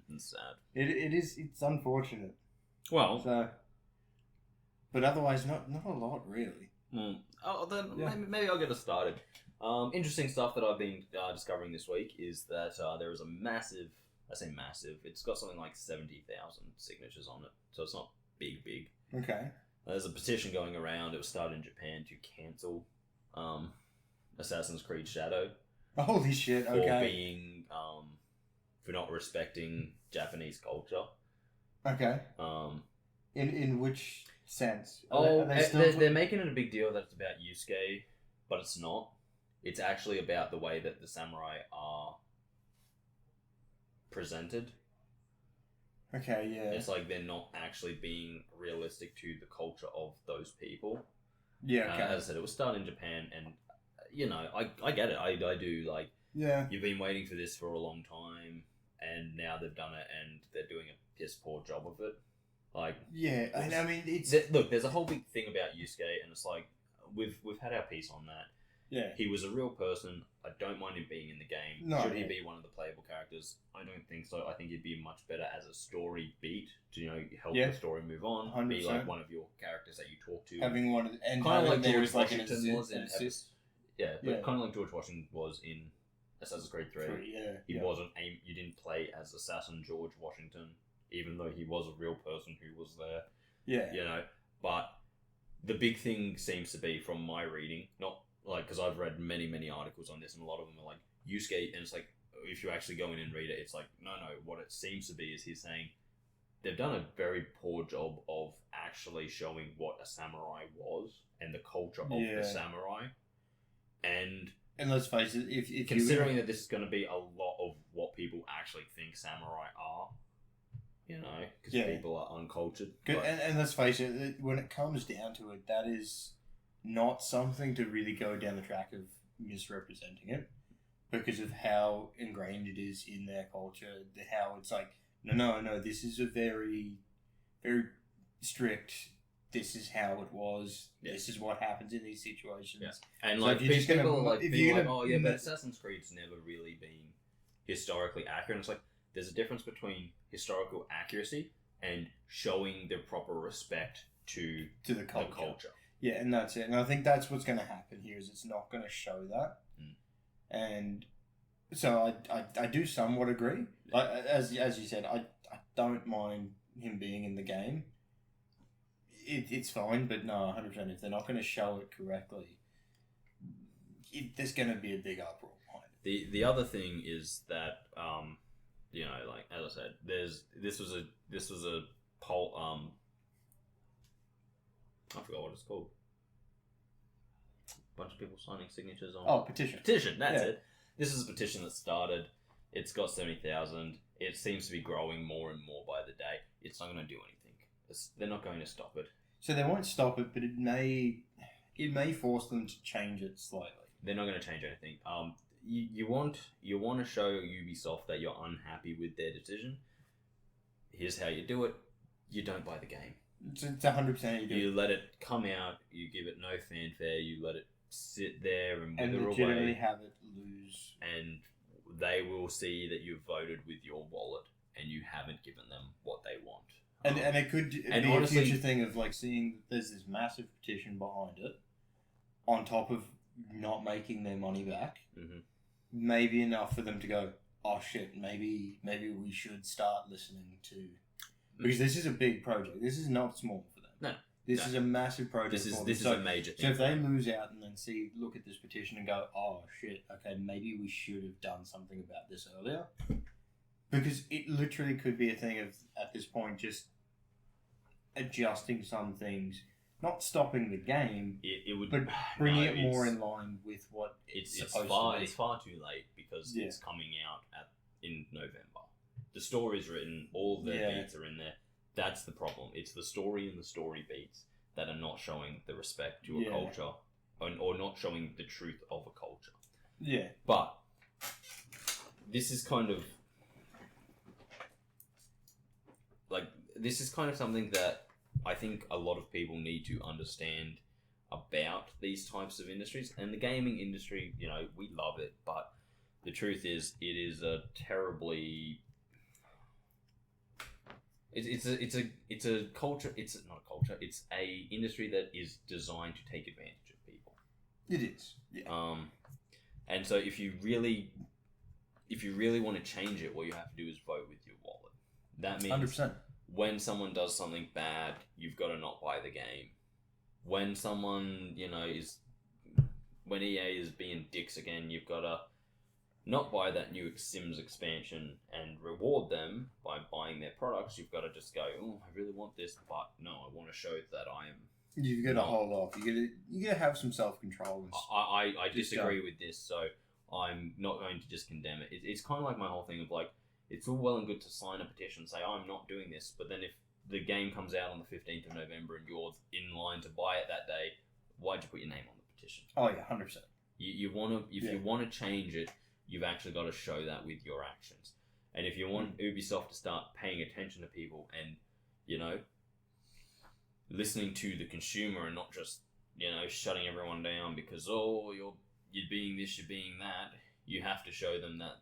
That's sad. It's unfortunate. Well... So... But otherwise, not a lot, really. Maybe I'll get us started. Interesting stuff that I've been discovering this week is that there is a massive... I say massive. It's got something like 70,000 signatures on it. So it's not big. Okay. There's a petition going around. It was started in Japan to cancel... Assassin's Creed Shadow. Holy shit, okay. For being, for not respecting Japanese culture. Okay. In which sense? They're making it a big deal that it's about Yusuke, but it's not. It's actually about the way that the samurai are presented. Okay, yeah. It's like they're not actually being realistic to the culture of those people. Yeah, okay. As I said, it was started in Japan, and I get it. I do, like, yeah. You've been waiting for this for a long time, and now they've done it, and they're doing a piss poor job of it. Like, yeah, and I mean, it's look, there's a whole big thing about Yusuke, and it's like we've had our piece on that. Yeah, he was a real person. I don't mind him being in the game. No, Should he be one of the playable characters? I don't think so. I think he'd be much better as a story beat to help the story move on. 100%. Be like one of your characters that you talk to. Having one and kind of like there George is like Washington was in. Yeah. Kind of like George Washington was in Assassin's Creed 3. He wasn't you didn't play as Assassin George Washington, even though he was a real person who was there. Yeah. But the big thing seems to be, from my reading, not like, because I've read many articles on this, and a lot of them are like Yusuke, and it's like, if you actually go in and read it, it's like, no, what it seems to be is he's saying they've done a very poor job of actually showing what a samurai was and the culture of the samurai. And let's face it, if considering that this is going to be a lot of what people actually think samurai are, because people are uncultured. And let's face it, when it comes down to it, that is not something to really go down the track of misrepresenting it, because of how ingrained it is in their culture. How it's like, no, this is a very, very strict. This is how it was. Yeah. This is what happens in these situations. Yeah. And so like, people but Assassin's Creed's never really been historically accurate. It's like, there's a difference between historical accuracy and showing the proper respect to the culture. Yeah, and that's it. And I think that's what's going to happen here, is it's not going to show that. And so I do somewhat agree. Like, as you said, I don't mind him being in the game. It's fine, but no, 100%. If they're not going to show it correctly, there's going to be a big uproar behind it. The other thing is that, like, as I said, this was a poll. I forgot what it's called. A bunch of people signing signatures on. Petition. That's it. This is a petition that started. It's got 70,000. It seems to be growing more and more by the day. It's not going to do anything. They're not going to stop it. So they won't stop it, but it may force them to change it slightly. They're not going to change anything. You want to show Ubisoft that you're unhappy with their decision. Here's how you do it. You don't buy the game. It's 100% you let it come out. You give it no fanfare. You let it sit there and wither legitimately away. Have it lose. And they will see that you've voted with your wallet and you haven't given them what they want. And it could be honestly, a future thing of like seeing that there's this massive petition behind it, on top of not making their money back. Mm-hmm. Maybe enough for them to go, oh shit, maybe we should start listening to, because this is a big project. This is not small for them. No, this is a massive project. This is a major thing. So if they lose out and then look at this petition and go, oh shit, okay, maybe we should have done something about this earlier, because it literally could be a thing of, at this point, just adjusting some things, not stopping the game. It would, but bringing it more in line with what it's supposed to be. It's far too late, because it's coming out in November. The story's written, all the beats are in there. That's the problem. It's the story and the story beats that are not showing the respect to a culture, or not showing the truth of a culture. Yeah. But this is kind of something that I think a lot of people need to understand about these types of industries. And the gaming industry, we love it, but the truth is, it is a terribly... It's a culture. It's not a culture. It's a industry that is designed to take advantage of people. It is. Yeah. And so if you really want to change it, what you have to do is vote with your wallet. That means 100%. When someone does something bad, you've got to not buy the game. When someone, when EA is being dicks again, you've got to not buy that new Sims expansion and reward them by buying their products. You've got to just go, oh, I really want this, but no, I want to show that I am... You've got to hold off. You got to have some self-control. I disagree with this, so I'm not going to just condemn it. It's kind of like my whole thing of like, it's all well and good to sign a petition and say, I'm not doing this, but then if the game comes out on the 15th of November and you're in line to buy it that day, why'd you put your name on the petition? Oh yeah, 100%. You want to, if you want to change it, you've actually got to show that with your actions. And if you want Ubisoft to start paying attention to people and, you know, listening to the consumer and not just, you know, shutting everyone down because, oh, you're being this, you're being that, you have to show them that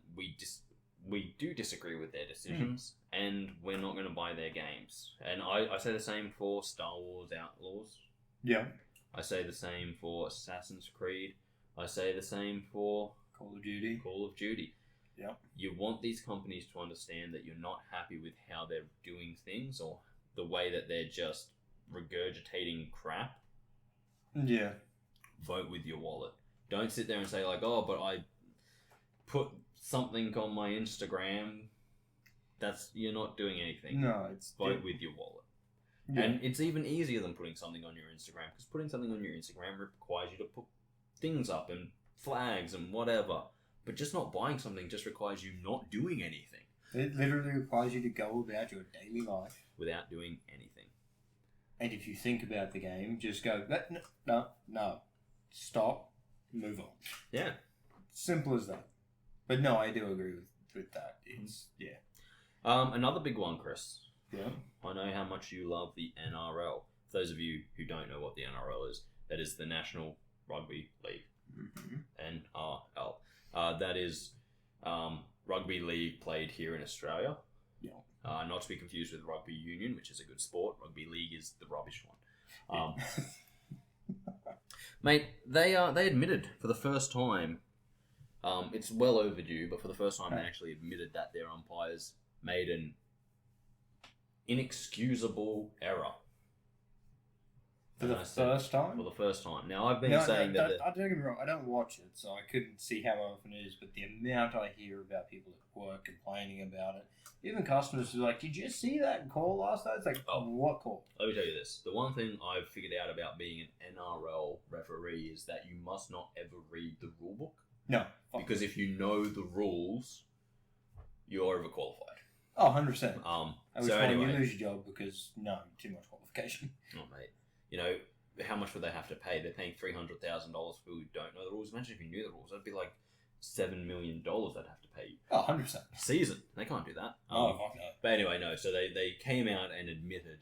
we do disagree with their decisions and we're not going to buy their games. And I say the same for Star Wars Outlaws. Yeah. I say the same for Assassin's Creed. I say the same for Call of Duty. Yeah. You want these companies to understand that you're not happy with how they're doing things or the way that they're just regurgitating crap. Yeah. Vote with your wallet. Don't sit there and say like, oh, but I put something on my Instagram. You're not doing anything. No, it's vote with your wallet. Yeah. And it's even easier than putting something on your Instagram, because putting something on your Instagram requires you to put things up and flags and whatever. But just not buying something just requires you not doing anything. It literally requires you to go about your daily life without doing anything. And if you think about the game, just go, no, stop, move on. Yeah. Simple as that. But no, I do agree with that. It's, yeah. Another big one, Kris. Yeah. I know how much you love the NRL. For those of you who don't know what the NRL is, that is the National Rugby League. NRL. That is rugby league played here in Australia. Yeah. Not to be confused with rugby union, which is a good sport. Rugby league is the rubbish one. Mate, they admitted for the first time, it's well overdue, but for the first time they actually admitted that their umpires made an inexcusable error. For the first time? For the first time. Now, I've been saying that... Don't get me wrong, I don't watch it, so I couldn't see how often it is, but the amount I hear about people at work complaining about it, even customers who are like, did you see that call last night? It's like, what call? Let me tell you this. The one thing I've figured out about being an NRL referee is that you must not ever read the rule book. No. Because if you know the rules, you're overqualified. Oh, 100%. Anyway, you lose your job because, too much qualification. Oh, mate. You know, how much would they have to pay? They're paying $300,000 for people who don't know the rules. Imagine if you knew the rules. That'd be like $7 million they'd have to pay you. Oh, 100%. Season. They can't do that. Fuck no. But anyway, no. So they came out and admitted,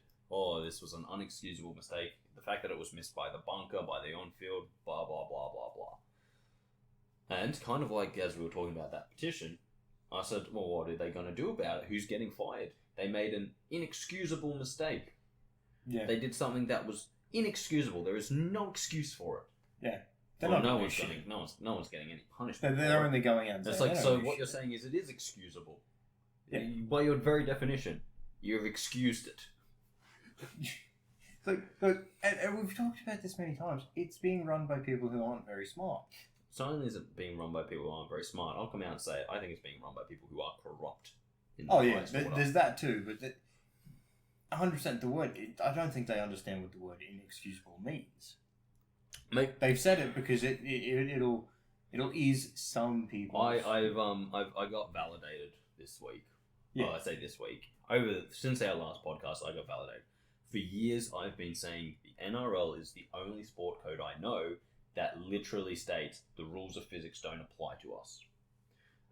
this was an unexcusable mistake. The fact that it was missed by the bunker, by the on-field, blah, blah, blah, blah, blah. And kind of like as we were talking about that petition, I said, well, what are they going to do about it? Who's getting fired? They made an inexcusable mistake. Yeah. They did something that was inexcusable. There is no excuse for it. Yeah. No one's getting any punishment. They're only going out. It's like, so what you're saying is it is excusable. Yeah. By your very definition, you've excused it. Look, and we've talked about this many times. It's being run by people who aren't very smart. It's not only is it being run by people who aren't very smart, I'll come out and say it. I think it's being run by people who are corrupt. There's that too, but 100% the word. I don't think they understand what the word inexcusable means. Mate, they've said it because it'll ease some people. I got validated this week. Yeah. Well, I say this week. Since our last podcast, I got validated. For years, I've been saying the NRL is the only sport code I know that literally states the rules of physics don't apply to us.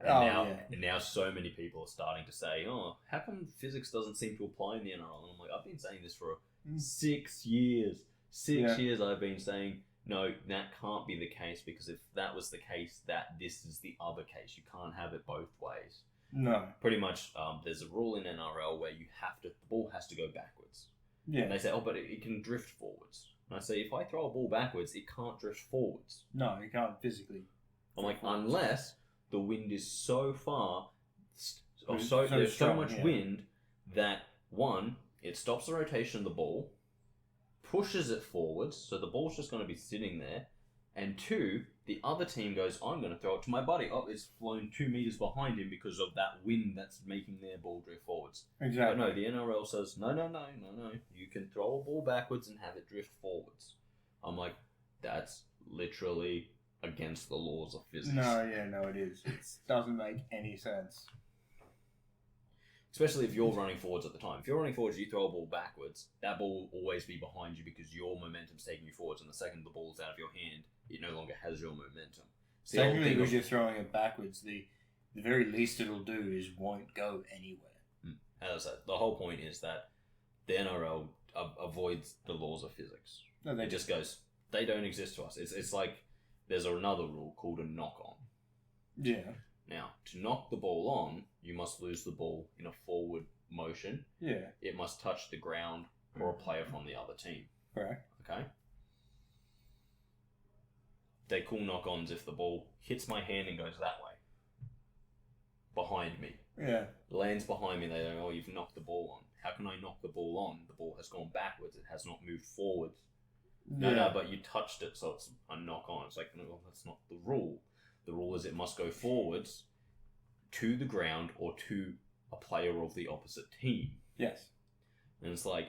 And now so many people are starting to say, how come physics doesn't seem to apply in the NRL? And I'm like, I've been saying this for 6 years. 6 years I've been saying, no, that can't be the case, because if that was the case, this is the other case. You can't have it both ways. No. Pretty much, there's a rule in NRL where the ball has to go backwards. Yeah. And they say, but it can drift forwards. And I say, if I throw a ball backwards, it can't drift forwards. No, it can't physically. I'm like, unless the wind is so far, there's so much wind that, one, it stops the rotation of the ball, pushes it forwards, so the ball's just going to be sitting there, and two, the other team goes, I'm going to throw it to my buddy. It's flown 2 meters behind him because of that wind that's making their ball drift forwards. Exactly. But no, the NRL says, no. You can throw a ball backwards and have it drift forwards. I'm like, that's literally against the laws of physics. No, it is. It doesn't make any sense. Especially if you're running forwards at the time. If you're running forwards, you throw a ball backwards, that ball will always be behind you because your momentum's taking you forwards, and the second the ball's out of your hand, it no longer has your momentum. Secondly, because you're throwing it backwards, the the very least it'll do is won't go anywhere. As I said, the whole point is that the NRL avoids the laws of physics. No, they It just goes, they don't exist to us. It's like there's another rule called a knock-on. Yeah. Now, to knock the ball on, you must lose the ball in a forward motion. Yeah. It must touch the ground or a player from the other team. Correct. Okay? They call knock-ons if the ball hits my hand and goes that way. Behind me. Yeah. Lands behind me, they go, oh, you've knocked the ball on. How can I knock the ball on? The ball has gone backwards. It has not moved forwards. No, but you touched it, so it's a knock-on. It's like, no, that's not the rule. The rule is it must go forwards to the ground or to a player of the opposite team. Yes. And it's like,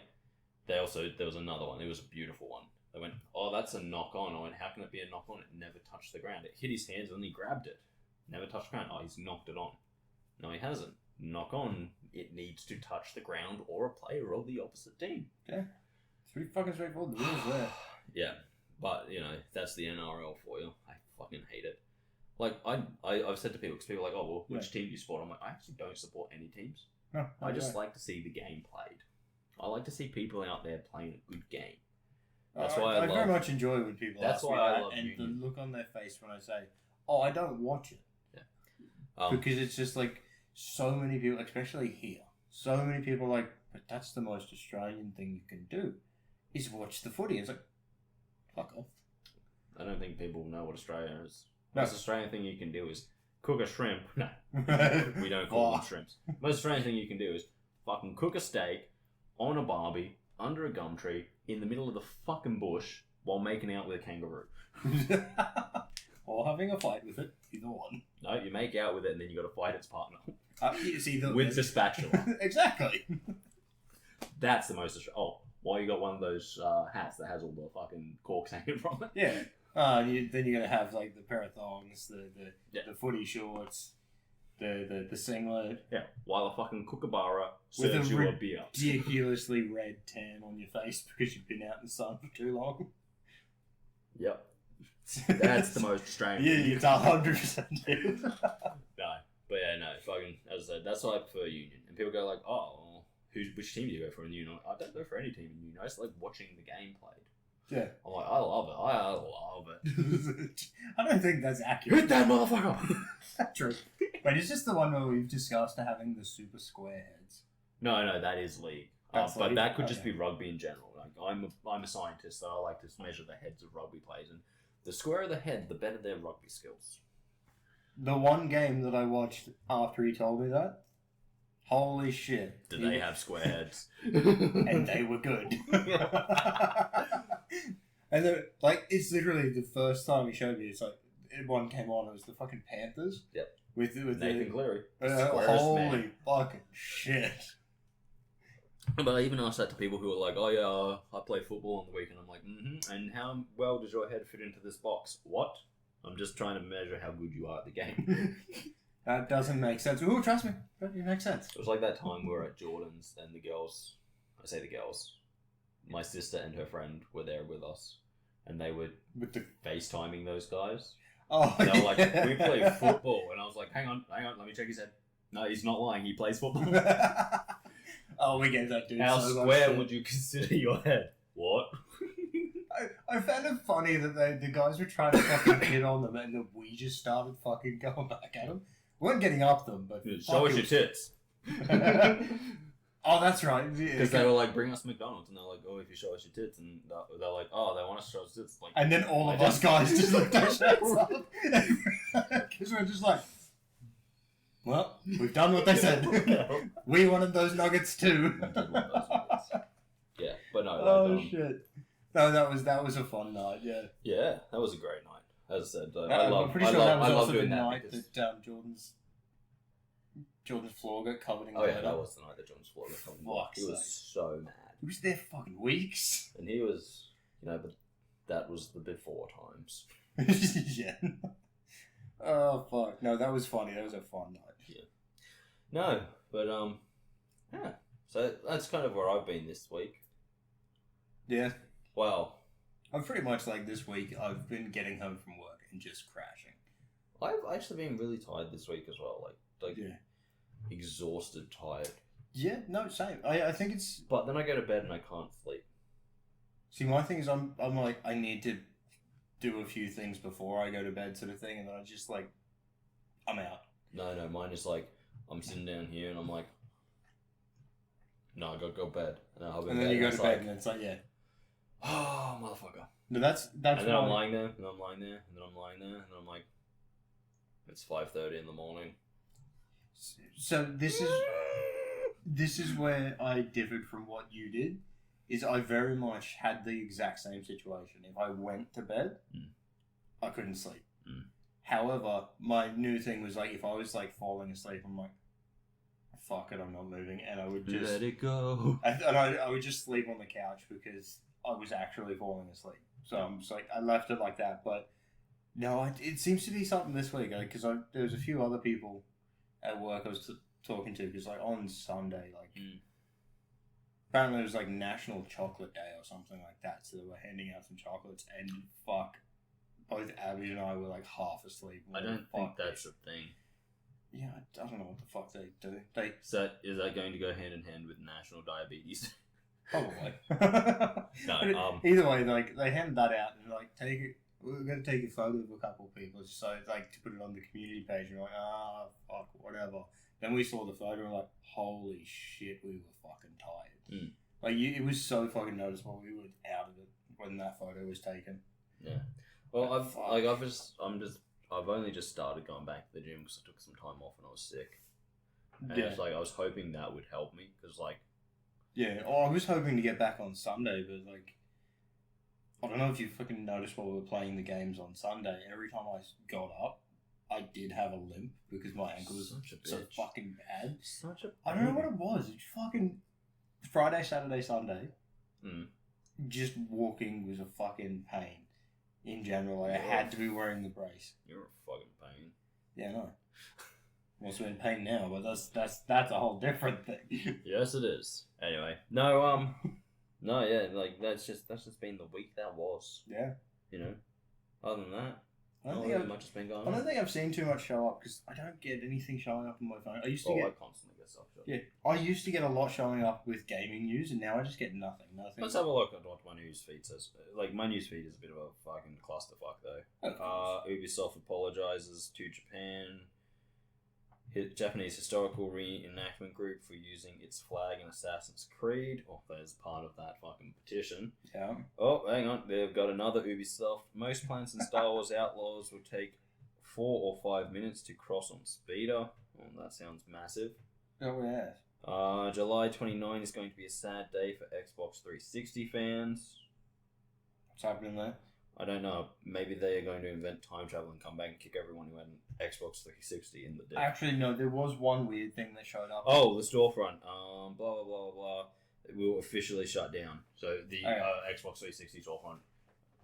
there was another one. It was a beautiful one. They went, oh, that's a knock-on. I went, how can it be a knock-on? It never touched the ground. It hit his hands and then he grabbed it. Never touched the ground. Oh, he's knocked it on. No, he hasn't. Knock-on, it needs to touch the ground or a player of the opposite team. Yeah. It's pretty fucking straightforward. The rule's there. Yeah, but, that's the NRL for you. I fucking hate it. Like, I've said to people, because people are like, oh, well, which team do you support? I'm like, I actually don't support any teams. No, I just like to see the game played. I like to see people out there playing a good game. That's why I very much enjoy when people That's ask me why I that, love and Union. the look on their face when I say, oh, I don't watch it. Yeah. Because it's just like, so many people, especially here, so many people are like, but that's the most Australian thing you can do, is watch the footy. It's like, fuck off. I don't think people know what Australia is. No. Most Australian thing you can do is cook a shrimp. No, we don't call them shrimps. Most Australian thing you can do is fucking cook a steak on a barbie, under a gum tree, in the middle of the fucking bush, while making out with a kangaroo. Or having a fight with it, either one. No, you make out with it and then you got to fight its partner. See, With the spatula. Exactly. That's the most Australian. Oh, why you got one of those hats that has all the fucking corks hanging from it? Yeah. Then you're gonna have like the pair of thongs, the footy shorts, the singlet. Yeah, while a fucking kookaburra With serves a you a beer. ridiculously red tan on your face because you've been out in the sun for too long. Yep. That's the most Australian Yeah, thing. it's 100% it. No, but yeah, no, fucking, as I said, that's why I prefer Union. And people go like, oh, well, which team do you go for in Union? I don't go for any team in Union. I just like watching the game played. Yeah. I'm like, I love it. I love it. I don't think that's accurate. Hit that motherfucker! True. But it's just the one where we've discussed having the super square heads. No, that is league. That's But league? that could just Okay. be rugby in general. Like I'm a scientist, so I like to measure the heads of rugby players, and the squarer the head, the better their rugby skills. The one game that I watched after he told me that, holy shit. Do they have square heads? And they were good. And then, like, it's literally the first time he showed me, it's like, one came on, it was the fucking Panthers. Yep. With Nathan Cleary. holy man. fucking shit. But I even asked that to people who are like, oh yeah, I play football on the weekend. I'm like, and how well does your head fit into this box? What? I'm just trying to measure how good you are at the game. That doesn't make sense. Ooh, trust me, it makes sense. It was like that time we were at Jordan's and the girls, I say the girls, my sister and her friend were there with us, and they were With the FaceTiming those guys. oh, They were like, yeah. we play football, and I was like, hang on, let me check his head. No, he's not lying, he plays football. Oh, we gave that dude How so much square shit. would you consider your head? What? I found it funny that the guys were trying to fucking hit on them, and then we just started fucking going back at them. We weren't getting up them, but Show us your tits. Oh, that's right. Because they were like, bring us McDonald's, and they're like, oh, if you show us your tits, and they're like, oh, they want us to show us tits. Like, And then all of I us guys just looked our shirts up. Because we're just like, well, we've done what they said. We wanted those nuggets too. We did want those nuggets. Yeah, but no. Oh, shit. No, that was a fun night, yeah. Yeah, that was a great night. As I said, I'm pretty sure that was also the doing that night because... that Jordan's floor got covered in Oh yeah, glitter. that was the night that John's floor got covered in black. He was so mad. He was there for fucking weeks. And he was, but that was the before times. Yeah. Oh, fuck. No, that was funny. That was a fun night. Yeah. No, but, yeah. So that's kind of where I've been this week. Yeah. Well, I'm pretty much like this week, I've been getting home from work and just crashing. I've actually been really tired this week as well. Like exhausted, tired. Yeah, no, same. I think it's... But then I go to bed and I can't sleep. See, my thing is I'm like, I need to do a few things before I go to bed sort of thing, and then I just like, I'm out. No, mine is like, I'm sitting down here and I'm like, no, I gotta go to bed. And then you go to bed and it's like, oh, motherfucker. No, that's and then I'm lying there, and I'm lying there, and then I'm lying there, and then I'm like, it's 5:30 in the morning. So this is where I differed from what you did. Is I very much had the exact same situation. If I went to bed, I couldn't sleep. However, my new thing was like, if I was like falling asleep, I'm like, fuck it, I'm not moving, and I would just let it go. And I would just sleep on the couch because I was actually falling asleep. So I'm just like, I left it like that. But no, it seems to be something this week because there was a few other people at work I was talking to, because like on Sunday, like apparently it was like National Chocolate Day or something like that, so they were handing out some chocolates, and fuck, both Abby and I were like half asleep. I don't think that's a thing. Yeah, I don't know what the fuck they do. So is that going to go hand in hand with National Diabetes? Probably. No. Either way, like they handed that out and like, take it. We're going to take a photo of a couple of people, so like to put it on the community page. And we're like, fuck, whatever. Then we saw the photo and we're like, holy shit, we were fucking tired. Like it was so fucking noticeable. We were out of it when that photo was taken. Yeah. Well, I've only just started going back to the gym because I took some time off when I was sick. And it's like I was hoping that would help me because like. Yeah. Oh, I was hoping to get back on Sunday, but like. I don't know if you fucking noticed while we were playing the games on Sunday, every time I got up, I did have a limp because my ankle was so fucking bad. I don't know what it was. It's fucking Friday, Saturday, Sunday. Just walking was a fucking pain in general. Like, I had to be wearing the brace. You're a fucking pain. Yeah, no. I'm also in pain now, but that's a whole different thing. Yes, it is. Anyway, no, yeah, like that's just been the week that was. Yeah. You know, other than that, I don't think much has been going on. I don't on. think I've seen too much show up because I don't get anything showing up on my phone. I constantly get stuff showing. Yeah, I used to get a lot showing up with gaming news, and now I just get nothing. Let's have a look at what my news feed says. Like my news feed is a bit of a fucking clusterfuck though. Ubisoft apologizes to Japan. Japanese historical reenactment group for using its flag in Assassin's Creed. Oh, there's part of that fucking petition. Yeah. Oh, hang on. They've got another Ubisoft. Most plants in Star Wars Outlaws will take 4 or 5 minutes to cross on speeder. Oh, that sounds massive. Oh, yeah. July 29 is going to be a sad day for Xbox 360 fans. What's happening there? I don't know. Maybe they are going to invent time travel and come back and kick everyone who had an Xbox 360 in the dick. Actually, no. There was one weird thing that showed up. Oh, the storefront. Blah, blah, blah, blah. It will officially shut down. So the Xbox 360 storefront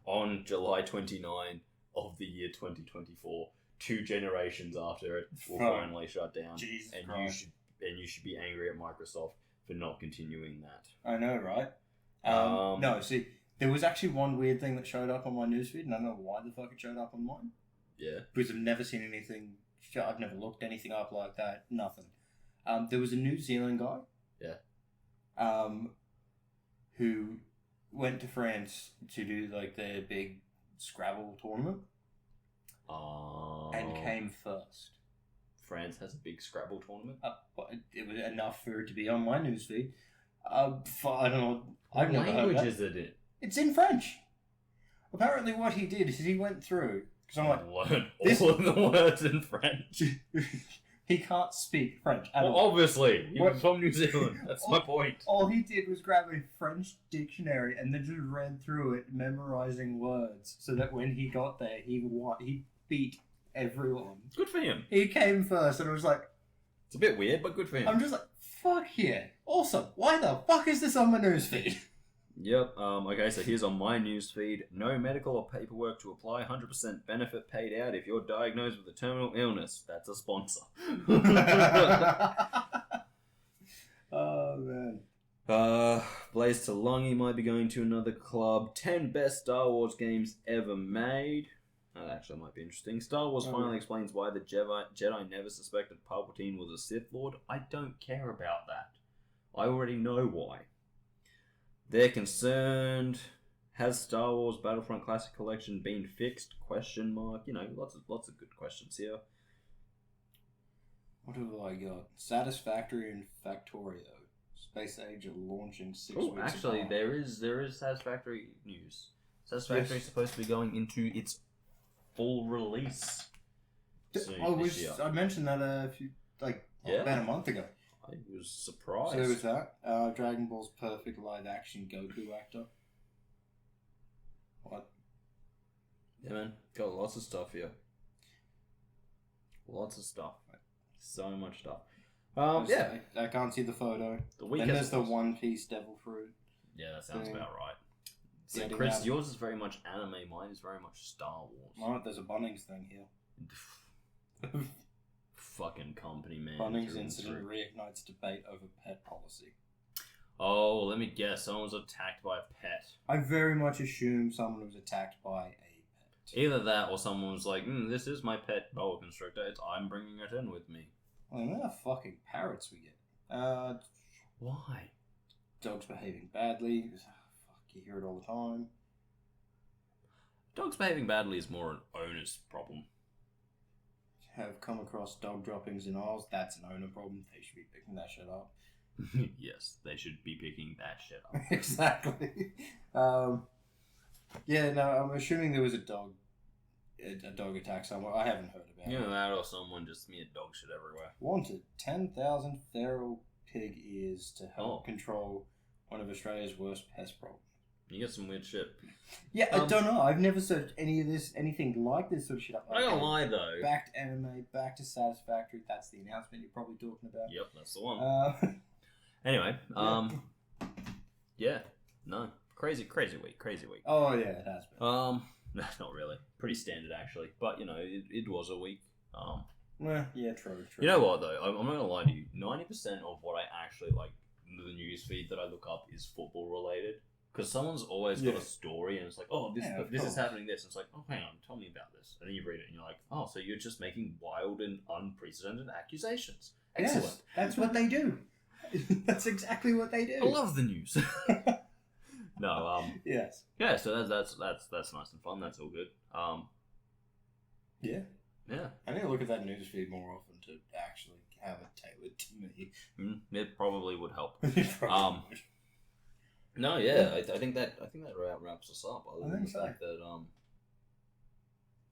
on July 29 of the year 2024, 2 generations after it, will finally shut down. Jesus and Christ. you should be angry at Microsoft for not continuing that. I know, right? No, see... There was actually one weird thing that showed up on my newsfeed, and I don't know why the fuck it showed up on mine. Yeah. Because I've never seen anything, I've never looked anything up like that, nothing. There was a New Zealand guy. Yeah. Who went to France to do, like, their big Scrabble tournament. And came first. France has a big Scrabble tournament? But it was enough for it to be on my newsfeed. I don't know. What language is it in? It's in French. Apparently what he did is he went through... Because I'm like... Learn all of the words in French. He can't speak French at all. Obviously. He was from New Zealand. That's my point. All he did was grab a French dictionary and then just read through it, memorizing words, so that when he got there, he beat everyone. Good for him. He came first, and it was like... It's a bit weird, but good for him. I'm just like, fuck yeah. Also, why the fuck is this on my newsfeed? Yep. Okay, so here's on my newsfeed. No medical or paperwork to apply. 100% benefit paid out if you're diagnosed with a terminal illness. That's a sponsor. Oh, man. Blaze Talungi might be going to another club. 10 best Star Wars games ever made. That actually might be interesting. Star Wars finally explains why the Jedi never suspected Palpatine was a Sith Lord. I don't care about that. I already know why. They're concerned. Has Star Wars Battlefront Classic Collection been fixed? Question mark. You know, lots of good questions here. What have I got? Satisfactory and Factorio. Space Age are launching 6 weeks actually, apart. there is Satisfactory news. Satisfactory is supposed to be going into its full release soon this year. I mentioned that about a month ago. I was surprised. So there was that. Dragon Ball's perfect live-action Goku actor. What? Yeah, man. Got lots of stuff here. Lots of stuff. So much stuff. Yeah. I can't see the photo. Then there's the One Piece Devil Fruit. Yeah, that sounds about right. So, Yeah, Kris, yours is very much anime. Mine is very much Star Wars. Oh, there's a Bunnings thing here. Fucking company, man. Bunnings incident reignites debate over pet policy. Oh, let me guess. Someone was attacked by a pet. I very much assume someone was attacked by a pet. Either that or someone was like, this is my pet boa constrictor. I'm bringing it in with me. Well, the amount of fucking parrots we get. Why? Dogs behaving badly. Fuck, you hear it all the time. Dogs behaving badly is more an owner's problem. Have come across dog droppings in aisles. That's an owner problem. They should be picking that shit up. Yes, they should be picking that shit up. Exactly. Yeah, no, I'm assuming there was a dog attack somewhere. I haven't heard about it. You know that, or someone just smeared dog shit everywhere. Wanted 10,000 feral pig ears to help control one of Australia's worst pest problems. You get some weird shit. Yeah, I don't know. I've never searched anything like this sort of shit up. I'm not gonna lie though. Back to anime, back to Satisfactory. That's the announcement you're probably talking about. Yep, that's the one. Anyway, yeah, no, crazy week. Oh yeah, it has been. Not really. Pretty standard actually, but you know, it was a week. Well, yeah, true. You know what though? I'm not gonna lie to you. 90% of what I actually like, the news feed that I look up is football related. Because someone's always got a story, and it's like, oh, this is happening. This, and it's like, oh, hang on, tell me about this. And then you read it, and you're like, oh, so you're just making wild and unprecedented accusations. Excellent. Yes, that's what they do. That's exactly what they do. I love the news. No, yes. Yeah, so that's nice and fun. That's all good. Yeah. Yeah. I need to look at that news feed more often to actually have it tailored to me. It probably would help. Would. No, yeah, I think that wraps us up. Other than the so. fact that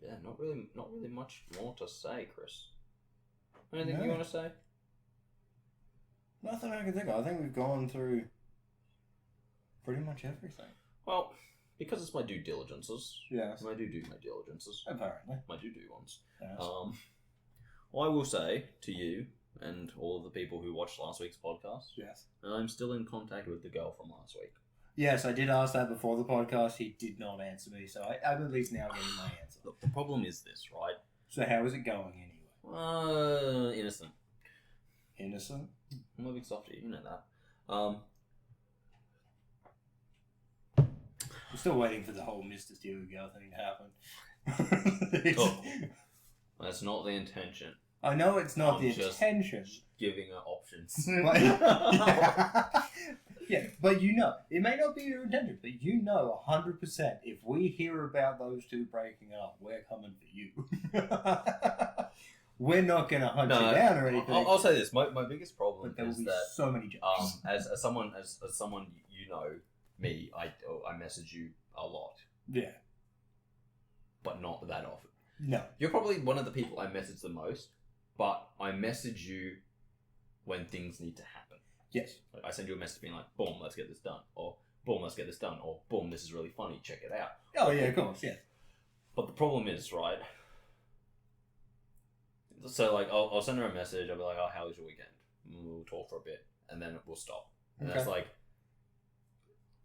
yeah, not really much more to say, Kris. Anything you want to say? Nothing I can think of. I think we've gone through pretty much everything. Well, because it's my due diligences. Yes. I do my diligences. Apparently. My do ones. Yes. I will say to you and all of the people who watched last week's podcast, yes, I'm still in contact with the girl from last week. Yes, I did ask that before the podcast. He did not answer me, so I'm at least now getting my answer. Look, the problem is this, right? So how is it going anyway? Innocent. Innocent? I'm a big softie, you know that. I'm still waiting for the whole Mr. Steel Girl thing to happen. That's not the intention. I know it's not the intention. Just giving her options. Yeah, but you know, it may not be your intention, but you know 100% if we hear about those two breaking up, we're coming for you. We're not going to hunt you down or anything. I'll say this: my biggest problem but there will is be that so many jokes. as someone you know me, I message you a lot. Yeah, but not that often. No, you're probably one of the people I message the most, but I message you when things need to happen. Yes, like I send you a message being like, "Boom, let's get this done," or "Boom, let's get this done," or "Boom, this is really funny. Check it out." Oh yeah, of course, yeah. But the problem is, right? So like, I'll send her a message. I'll be like, "Oh, how was your weekend?" And we'll talk for a bit, and then we'll stop. And that's like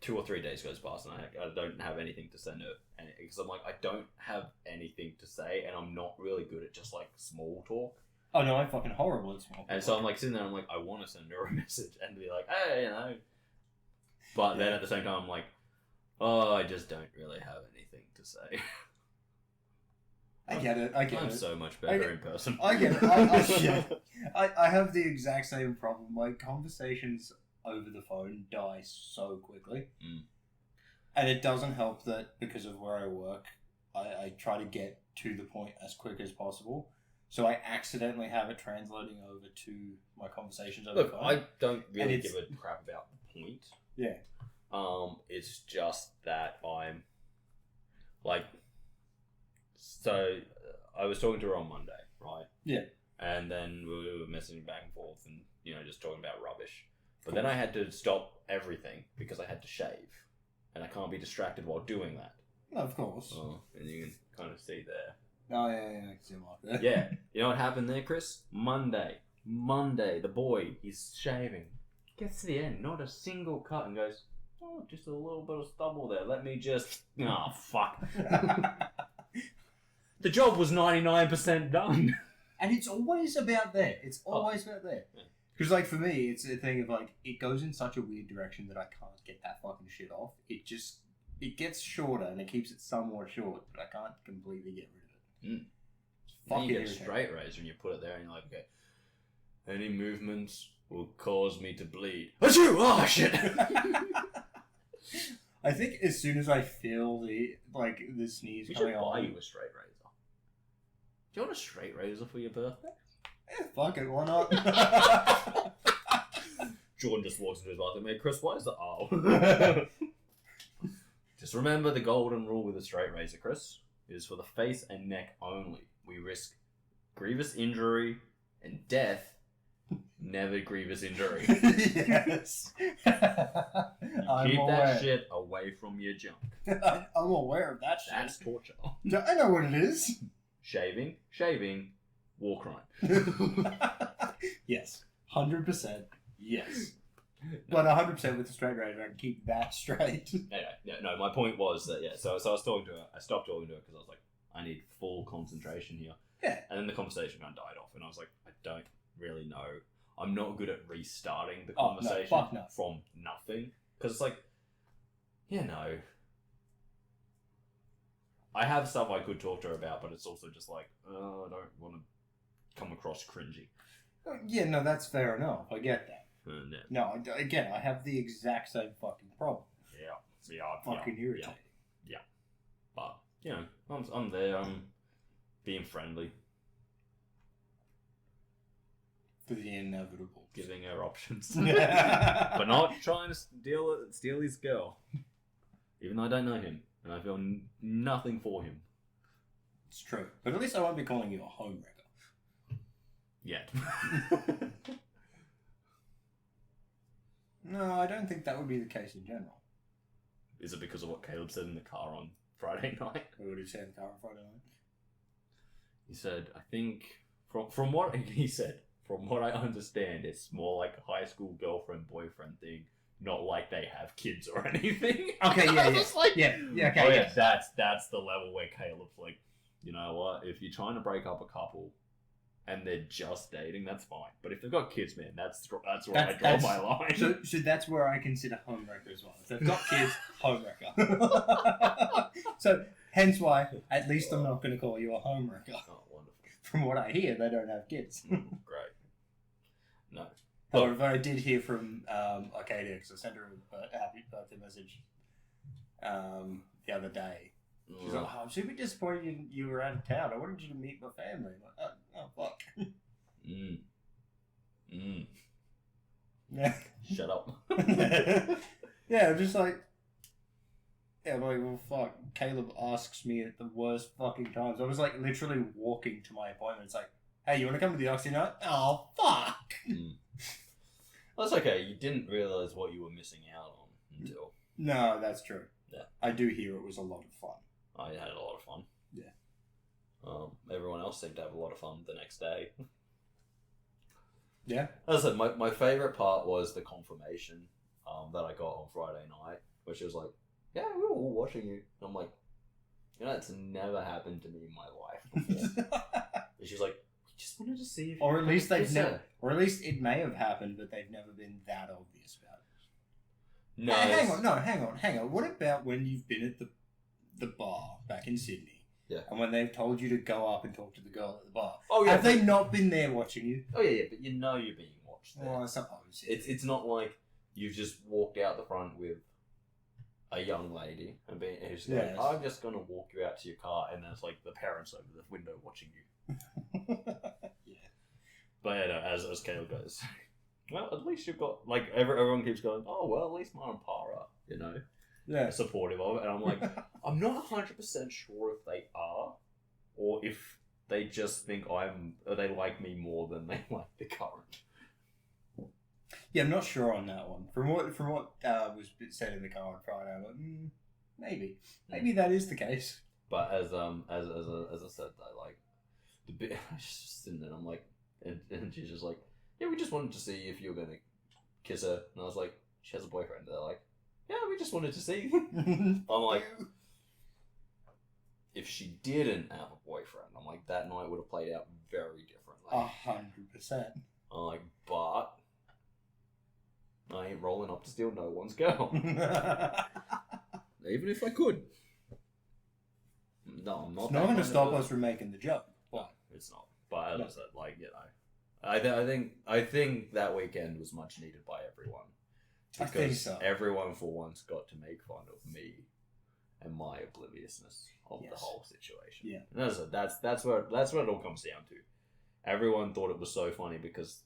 2 or 3 days goes past, and I don't have anything to send her, because I'm like, I don't have anything to say, and I'm not really good at just like small talk. Oh no, I'm fucking horrible at small talk. And so I'm like sitting there, I'm like, I want to send her a message and be like, hey, you know. But then at the same time, I'm like, oh, I just don't really have anything to say. I get it. I'm so much better in person. I get it. I have the exact same problem. Like, conversations over the phone die so quickly. And it doesn't help that because of where I work, I try to get to the point as quick as possible. So I accidentally have it translating over to my conversations over the phone. I don't really give a crap about the point. Yeah. It's just that I'm like, so I was talking to her on Monday, right? Yeah. And then we were messaging back and forth and, just talking about rubbish. But then I had to stop everything because I had to shave. And I can't be distracted while doing that. No, of course. Oh, and you can kind of see there. Oh, yeah, I can see him like that. Yeah. You know what happened there, Kris? Monday, the boy, he's shaving. Gets to the end, not a single cut, and goes, oh, just a little bit of stubble there. Let me just... Oh, fuck. The job was 99% done. And it's always about there. It's always about there. Because, like, for me, it's a thing of, like, it goes in such a weird direction that I can't get that fucking shit off. It gets shorter, and it keeps it somewhat short, but I can't completely get rid of it. Then you get a straight razor and you put it there and you're like, okay, any movements will cause me to bleed. Achoo! Oh, shit! I think as soon as I feel the sneeze coming on... We should buy you a straight razor. Do you want a straight razor for your birthday? Yeah, fuck it, why not? Jordan just walks into his bathroom, mate, Kris, why is the R? Just remember the golden rule with a straight razor, Kris. It is for the face and neck only. We risk grievous injury and death, never grievous injury. Yes. Keep that shit away from your junk. I'm aware of that shit. That's torture. I know what it is. Shaving, war crime. Yes. 100%. Yes. But 100% with the straight razor, I can keep that straight. No, my point was that, so I was talking to her, I stopped talking to her because I was like, I need full concentration here. Yeah. And then the conversation kind of died off, and I was like, I don't really know. I'm not good at restarting the conversation from nothing. Because it's like, I have stuff I could talk to her about, but it's also just like, I don't want to come across cringy. Yeah, no, that's fair enough. I get that. Yeah. No, again, I have the exact same fucking problem. Yeah. Fucking irritating. Yeah. But, I'm there, I'm being friendly. For the inevitable. Giving her options. But not trying to steal his girl. Even though I don't know him. And I feel nothing for him. It's true. But at least I won't be calling you a homewrecker. Yet. No, I don't think that would be the case in general. Is it because of what Caleb said in the car on Friday night? What did he say in the car on Friday night? He said, I think, from what he said, from what I understand, it's more like a high school girlfriend-boyfriend thing, not like they have kids or anything. Okay, yeah. Okay, that's the level where Caleb's like, you know what, if you're trying to break up a couple and they're just dating, that's fine. But if they've got kids, man, that's where I draw my line. So that's where I consider homewrecker as well. If they've got kids, homewrecker. So hence why, at least I'm not going to call you a homewrecker. Oh, wonderful. From what I hear, they don't have kids. Great. No. However, I did hear from Arcadia, because I sent her a happy birthday message the other day. She's like, I'm super disappointed you were out of town. I wanted you to meet my family. I'm like, oh fuck. Yeah. Shut up. Yeah, I'm just like, I'm like, well, fuck. Caleb asks me at the worst fucking times. I was like literally walking to my appointment. It's like, hey, you want to come to the Oxy night? Oh, fuck. Well, that's okay. You didn't realise what you were missing out on until... No, that's true. Yeah. I do hear it was a lot of fun. I had a lot of fun. Yeah. Everyone else seemed to have a lot of fun the next day. Yeah. As I said, my favourite part was the confirmation that I got on Friday night, where she was like, yeah, we were all watching you. And I'm like, it's never happened to me in my life before. And she was like, we just wanted to see if or at least they've never, or at least it may have happened, but they've never been that obvious about it. No. Hang on. What about when you've been at the bar back in Sydney Yeah. And when they've told you to go up and talk to the girl at the bar, have they not been there watching you? Oh yeah, but you know you're being watched there. Well, I suppose. It's not like you've just walked out the front with a young lady and who's like, I'm just gonna walk you out to your car, and there's like the parents over the window watching you. Yeah. But yeah, no, as Kale goes, well, at least you've got like everyone keeps going. Oh well, at least Mom and Pa are, you know. Yeah. Supportive of it, and I'm like, I'm not 100% sure if they are, or if they just think they like me more than they like the current. Yeah, I'm not sure on that one. From what was said in the car on Friday, I'm like, maybe that is the case. But as I said, I like the bit. I just sitting there, I'm like, and she's just like, yeah, we just wanted to see if you were gonna kiss her, and I was like, she has a boyfriend. They're like, yeah, we just wanted to see. I'm like, if she didn't have a boyfriend, I'm like, that night would have played out very differently. 100%. I'm like, but I ain't rolling up to steal no one's girl. Even if I could. No, I'm not. It's not going to stop us from making the joke. Well, it's not. But as I said, like, you know, I think that weekend was much needed by everyone. Because I think so. Everyone for once got to make fun of me and my obliviousness of the whole situation. Yeah. And as I said, that's what it all comes down to. Everyone thought it was so funny because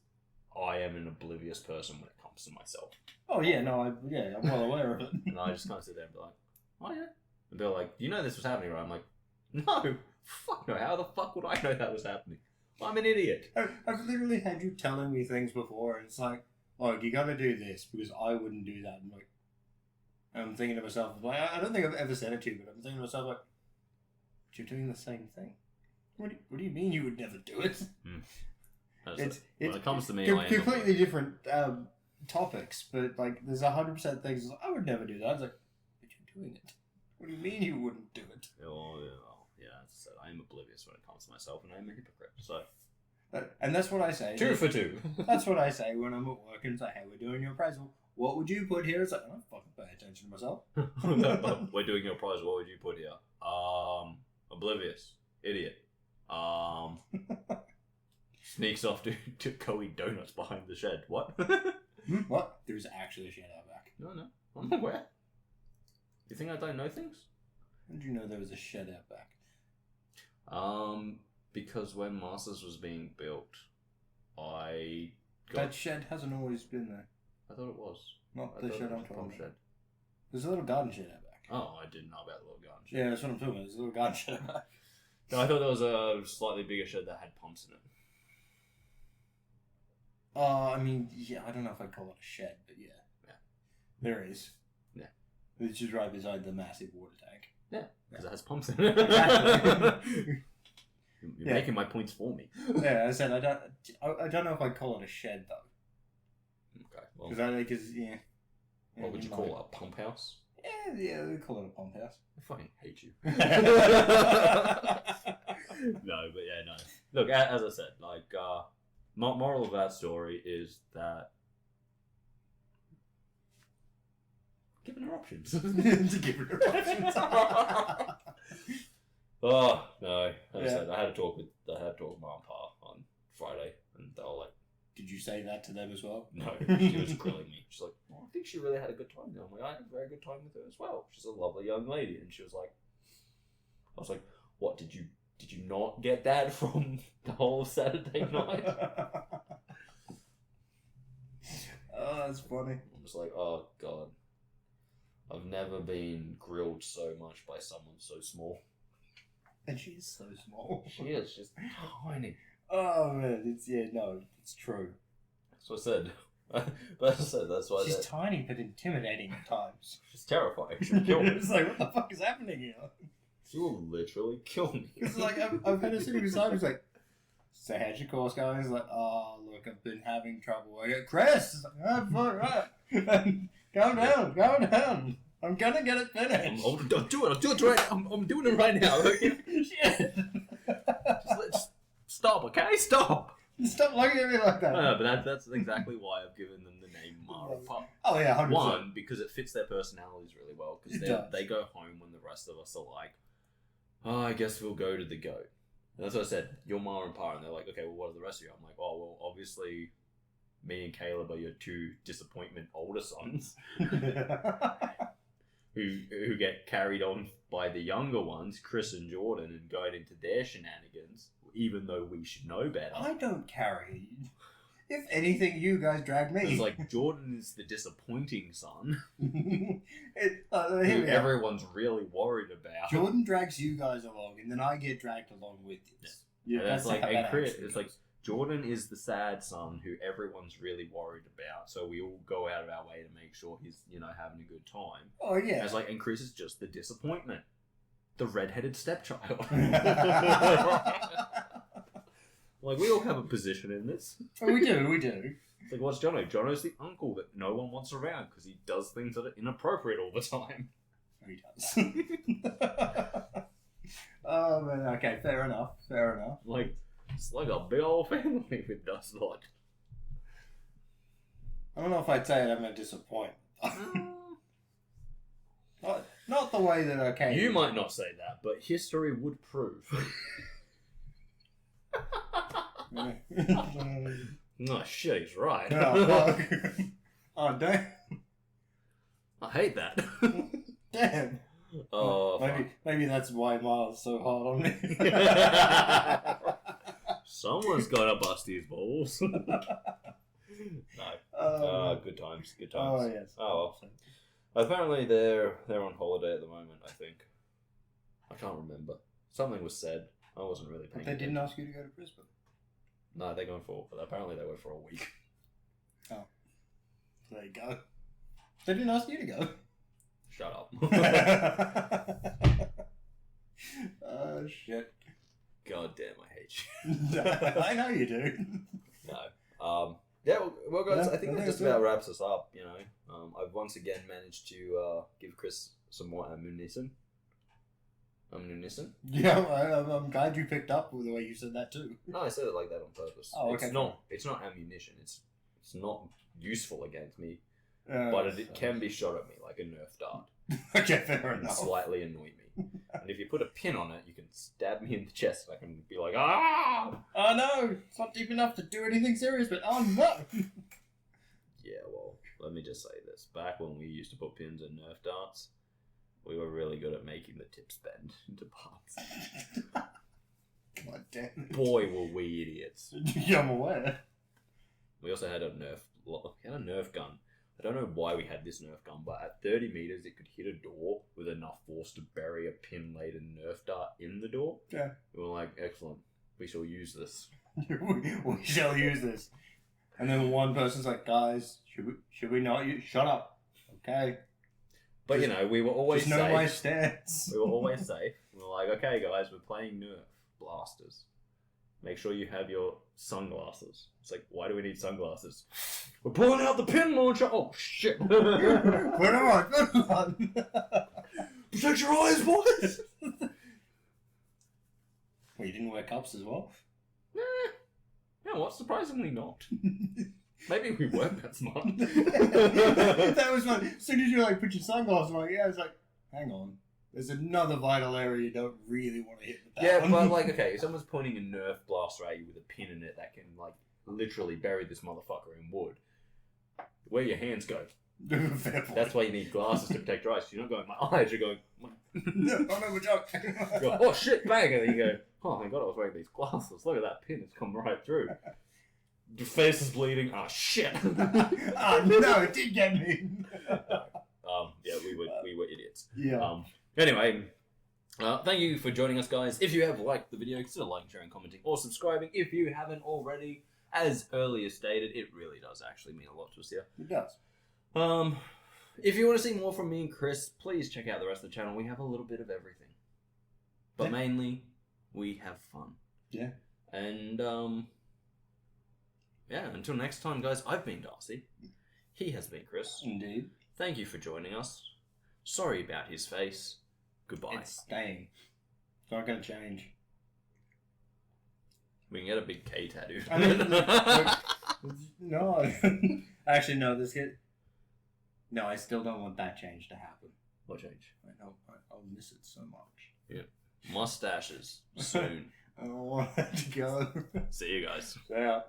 I am an oblivious person when it comes to myself. Oh yeah, no, I'm well aware of it. And I just kind of sit there and be like, oh yeah. And they're like, you know this was happening, right? I'm like, no, fuck no. How the fuck would I know that was happening? I'm an idiot. I've literally had you telling me things before, and it's like, look, you gotta do this because I wouldn't do that. And I'm thinking to myself, like, I don't think I've ever said it to you, but I'm thinking to myself, like, but you're doing the same thing. What do you mean you would never do it? When it comes to me, I completely different topics, but like, there's 100% things like, I would never do that. I was like, but you're doing it. What do you mean you wouldn't do it? Yeah, as I said, I'm oblivious when it comes to myself, and I'm a hypocrite. So, and that's what I say. 2 for 2. That's what I say when I'm at work and it's like, hey, we're doing your appraisal. What would you put here? It's like, I don't fucking pay attention to myself. We're doing your appraisal. What would you put here? Oblivious, idiot. Sneaks off to go eat donuts behind the shed. What? What? There's actually a shed out back. No, I'm aware. You think I don't know things? How did you know there was a shed out back? Because when Masters was being built, That shed hasn't always been there. I thought it was. Not the shed I'm talking about. There's a little garden shed out back. Oh, I didn't know about the little garden shed. Yeah, that's what I'm talking about. There's a little garden shed out back. No, I thought there was a slightly bigger shed that had pumps in it. I mean, yeah, I don't know if I'd call it a shed, but yeah. There is. Yeah. It's just right beside the massive water tank. Yeah, because it has pumps in it. Exactly. You're making my points for me. Yeah, I said I don't know if I'd call it a shed though. Okay, well. Because What would you call it? A pump house? Yeah, we call it a pump house. I fucking hate you. No, but yeah, no. Look, as I said, like, moral of that story is that giving her options. Giving her options. Oh no! As I said, I had to talk with Mom and Pa on Friday, and they were like, "Did you say that to them as well?" No, she was grilling me. She's like, "Well, I think she really had a good time." I'm like, "I had a very good time with her as well. She's a lovely young lady." And she was like, "I was like, what did you not get that from the whole Saturday night?" Oh, that's funny. I'm just like, oh god, I've never been grilled so much by someone so small. And she's so small. She is. She's tiny. Oh man, it's true. That's what I said. But as I said, that's why she's tiny but intimidating at times. She's terrifying. She'll kill me. It's like, what the fuck is happening here? She will literally kill me. It's like I've had her sitting beside me. He's like, so how's your course going? He's like, oh look, I've been having trouble. I go, Kris. He's like, oh fuck, right. Calm down. I'm gonna get it finished. I'll do it right now. I'm doing it right now. Shit. Just stop, okay? Stop. Stop looking at me like that. No, but that's exactly why I've given them the name Mara Pup. Oh yeah, 100%. One, because it fits their personalities really well. Because they go home when the rest of us are like, oh, I guess we'll go to the goat. And that's what I said, your ma and pa, and they're like, okay, well, what are the rest of you? I'm like, oh, well, obviously, me and Caleb are your two disappointment older sons who get carried on by the younger ones, Kris and Jordan, and going into their shenanigans, even though we should know better. I don't carry. If anything, you guys drag me. It's like Jordan is the disappointing son who Here everyone's really worried about. Jordan drags you guys along, and then I get dragged along with you. Yeah, that's like, and Kris, it's like Jordan is the sad son who everyone's really worried about. So we all go out of our way to make sure he's, having a good time. Oh yeah. And it's like, and Kris is just the disappointment, the red-headed stepchild. Like, we all have a position in this. Oh, we do. It's like, what's Jono? Jono's the uncle that no one wants around because he does things that are inappropriate all the time. He does. Oh, man. Okay, fair enough. Like, it's like a big old family with does not. I don't know if I'd say I'm a disappointment. Not the way that I came. You might not say that, but history would prove. Oh shit, he's right. Oh damn! I hate that. Damn. Oh, maybe that's why Miles so hard on me. Someone's gotta bust his balls. No. Good times. Oh yes. Oh well. Apparently they're on holiday at the moment. I think. I can't remember. Something was said. I wasn't really paying But they attention. didn't ask you to go to Brisbane. No, they're going for. Apparently they went for a week. Oh, there you go. They didn't ask you to go. Shut up. Oh shit. God damn, I hate you. I know you do. No. Yeah, well guys, Yeah, I think that just about wraps us up, I've once again managed to give Kris some more ammunition. Yeah, I'm glad you picked up with the way you said that too. No, I said it like that on purpose. Oh, okay. It's not ammunition. It's not useful against me, Uh, but it can be shot at me like a Nerf dart Okay, fair and enough. slightly annoy me. And if you put a pin on it, you can stab me in the chest. I can be like, ah! Oh no, it's not deep enough to do anything serious, but oh no! Yeah, well, let me just say this. Back when we used to put pins in Nerf darts, we were really good at making the tips bend into parts. God damn it. Boy, were we idiots. Yeah, I'm aware. We also had a Nerf gun. I don't know why we had this Nerf gun, but at 30 meters, it could hit a door with enough force to bury a pin-laden Nerf dart in the door. Yeah. We were like, excellent. We shall use this. We shall use this. And then one person's like, guys, should we not use... Shut up. Okay. But, we were always Just safe. know my stance. We were always safe. We were like, okay, guys, we're playing Nerf blasters. Make sure you have your sunglasses. It's like, why do we need sunglasses? We're pulling out the pin launcher! Oh, shit! Put them on. Protect your eyes, boys! Well, you didn't wear cups as well? You know what? Surprisingly not. Maybe we weren't that smart. That was like, as soon as you put your sunglasses on, it's like, hang on. There's another vital area you don't really want to hit with that Yeah, one. but if someone's pointing a Nerf blaster at you with a pin in it that can literally bury this motherfucker in wood, where your hands go. Fair point. That's why you need glasses to protect your eyes. You're not going, my eyes, you're going, No, I'm a joke. you go, oh shit, bang, and then you go, oh thank god I was wearing these glasses. Look at that pin, it's come right through. Your face is bleeding. Oh shit. Oh no, it did get me. Yeah, we were idiots. Yeah. Anyway, thank you for joining us, guys. If you have liked the video, consider liking, sharing, commenting, or subscribing. If you haven't already, as earlier stated, it really does actually mean a lot to us here. It does. If you want to see more from me and Kris, please check out the rest of the channel. We have a little bit of everything, but mainly we have fun. Yeah. And yeah. Until next time, guys. I've been Darcy. He has been Kris. Indeed. Thank you for joining us. Sorry about his face. Goodbye. It's staying. It's not going to change. We can get a big K tattoo. I mean, no. Actually, no. No, I still don't want that change to happen. What change? I'll miss it so much. Yeah. Mustaches soon. I want to go. See you guys. Yeah.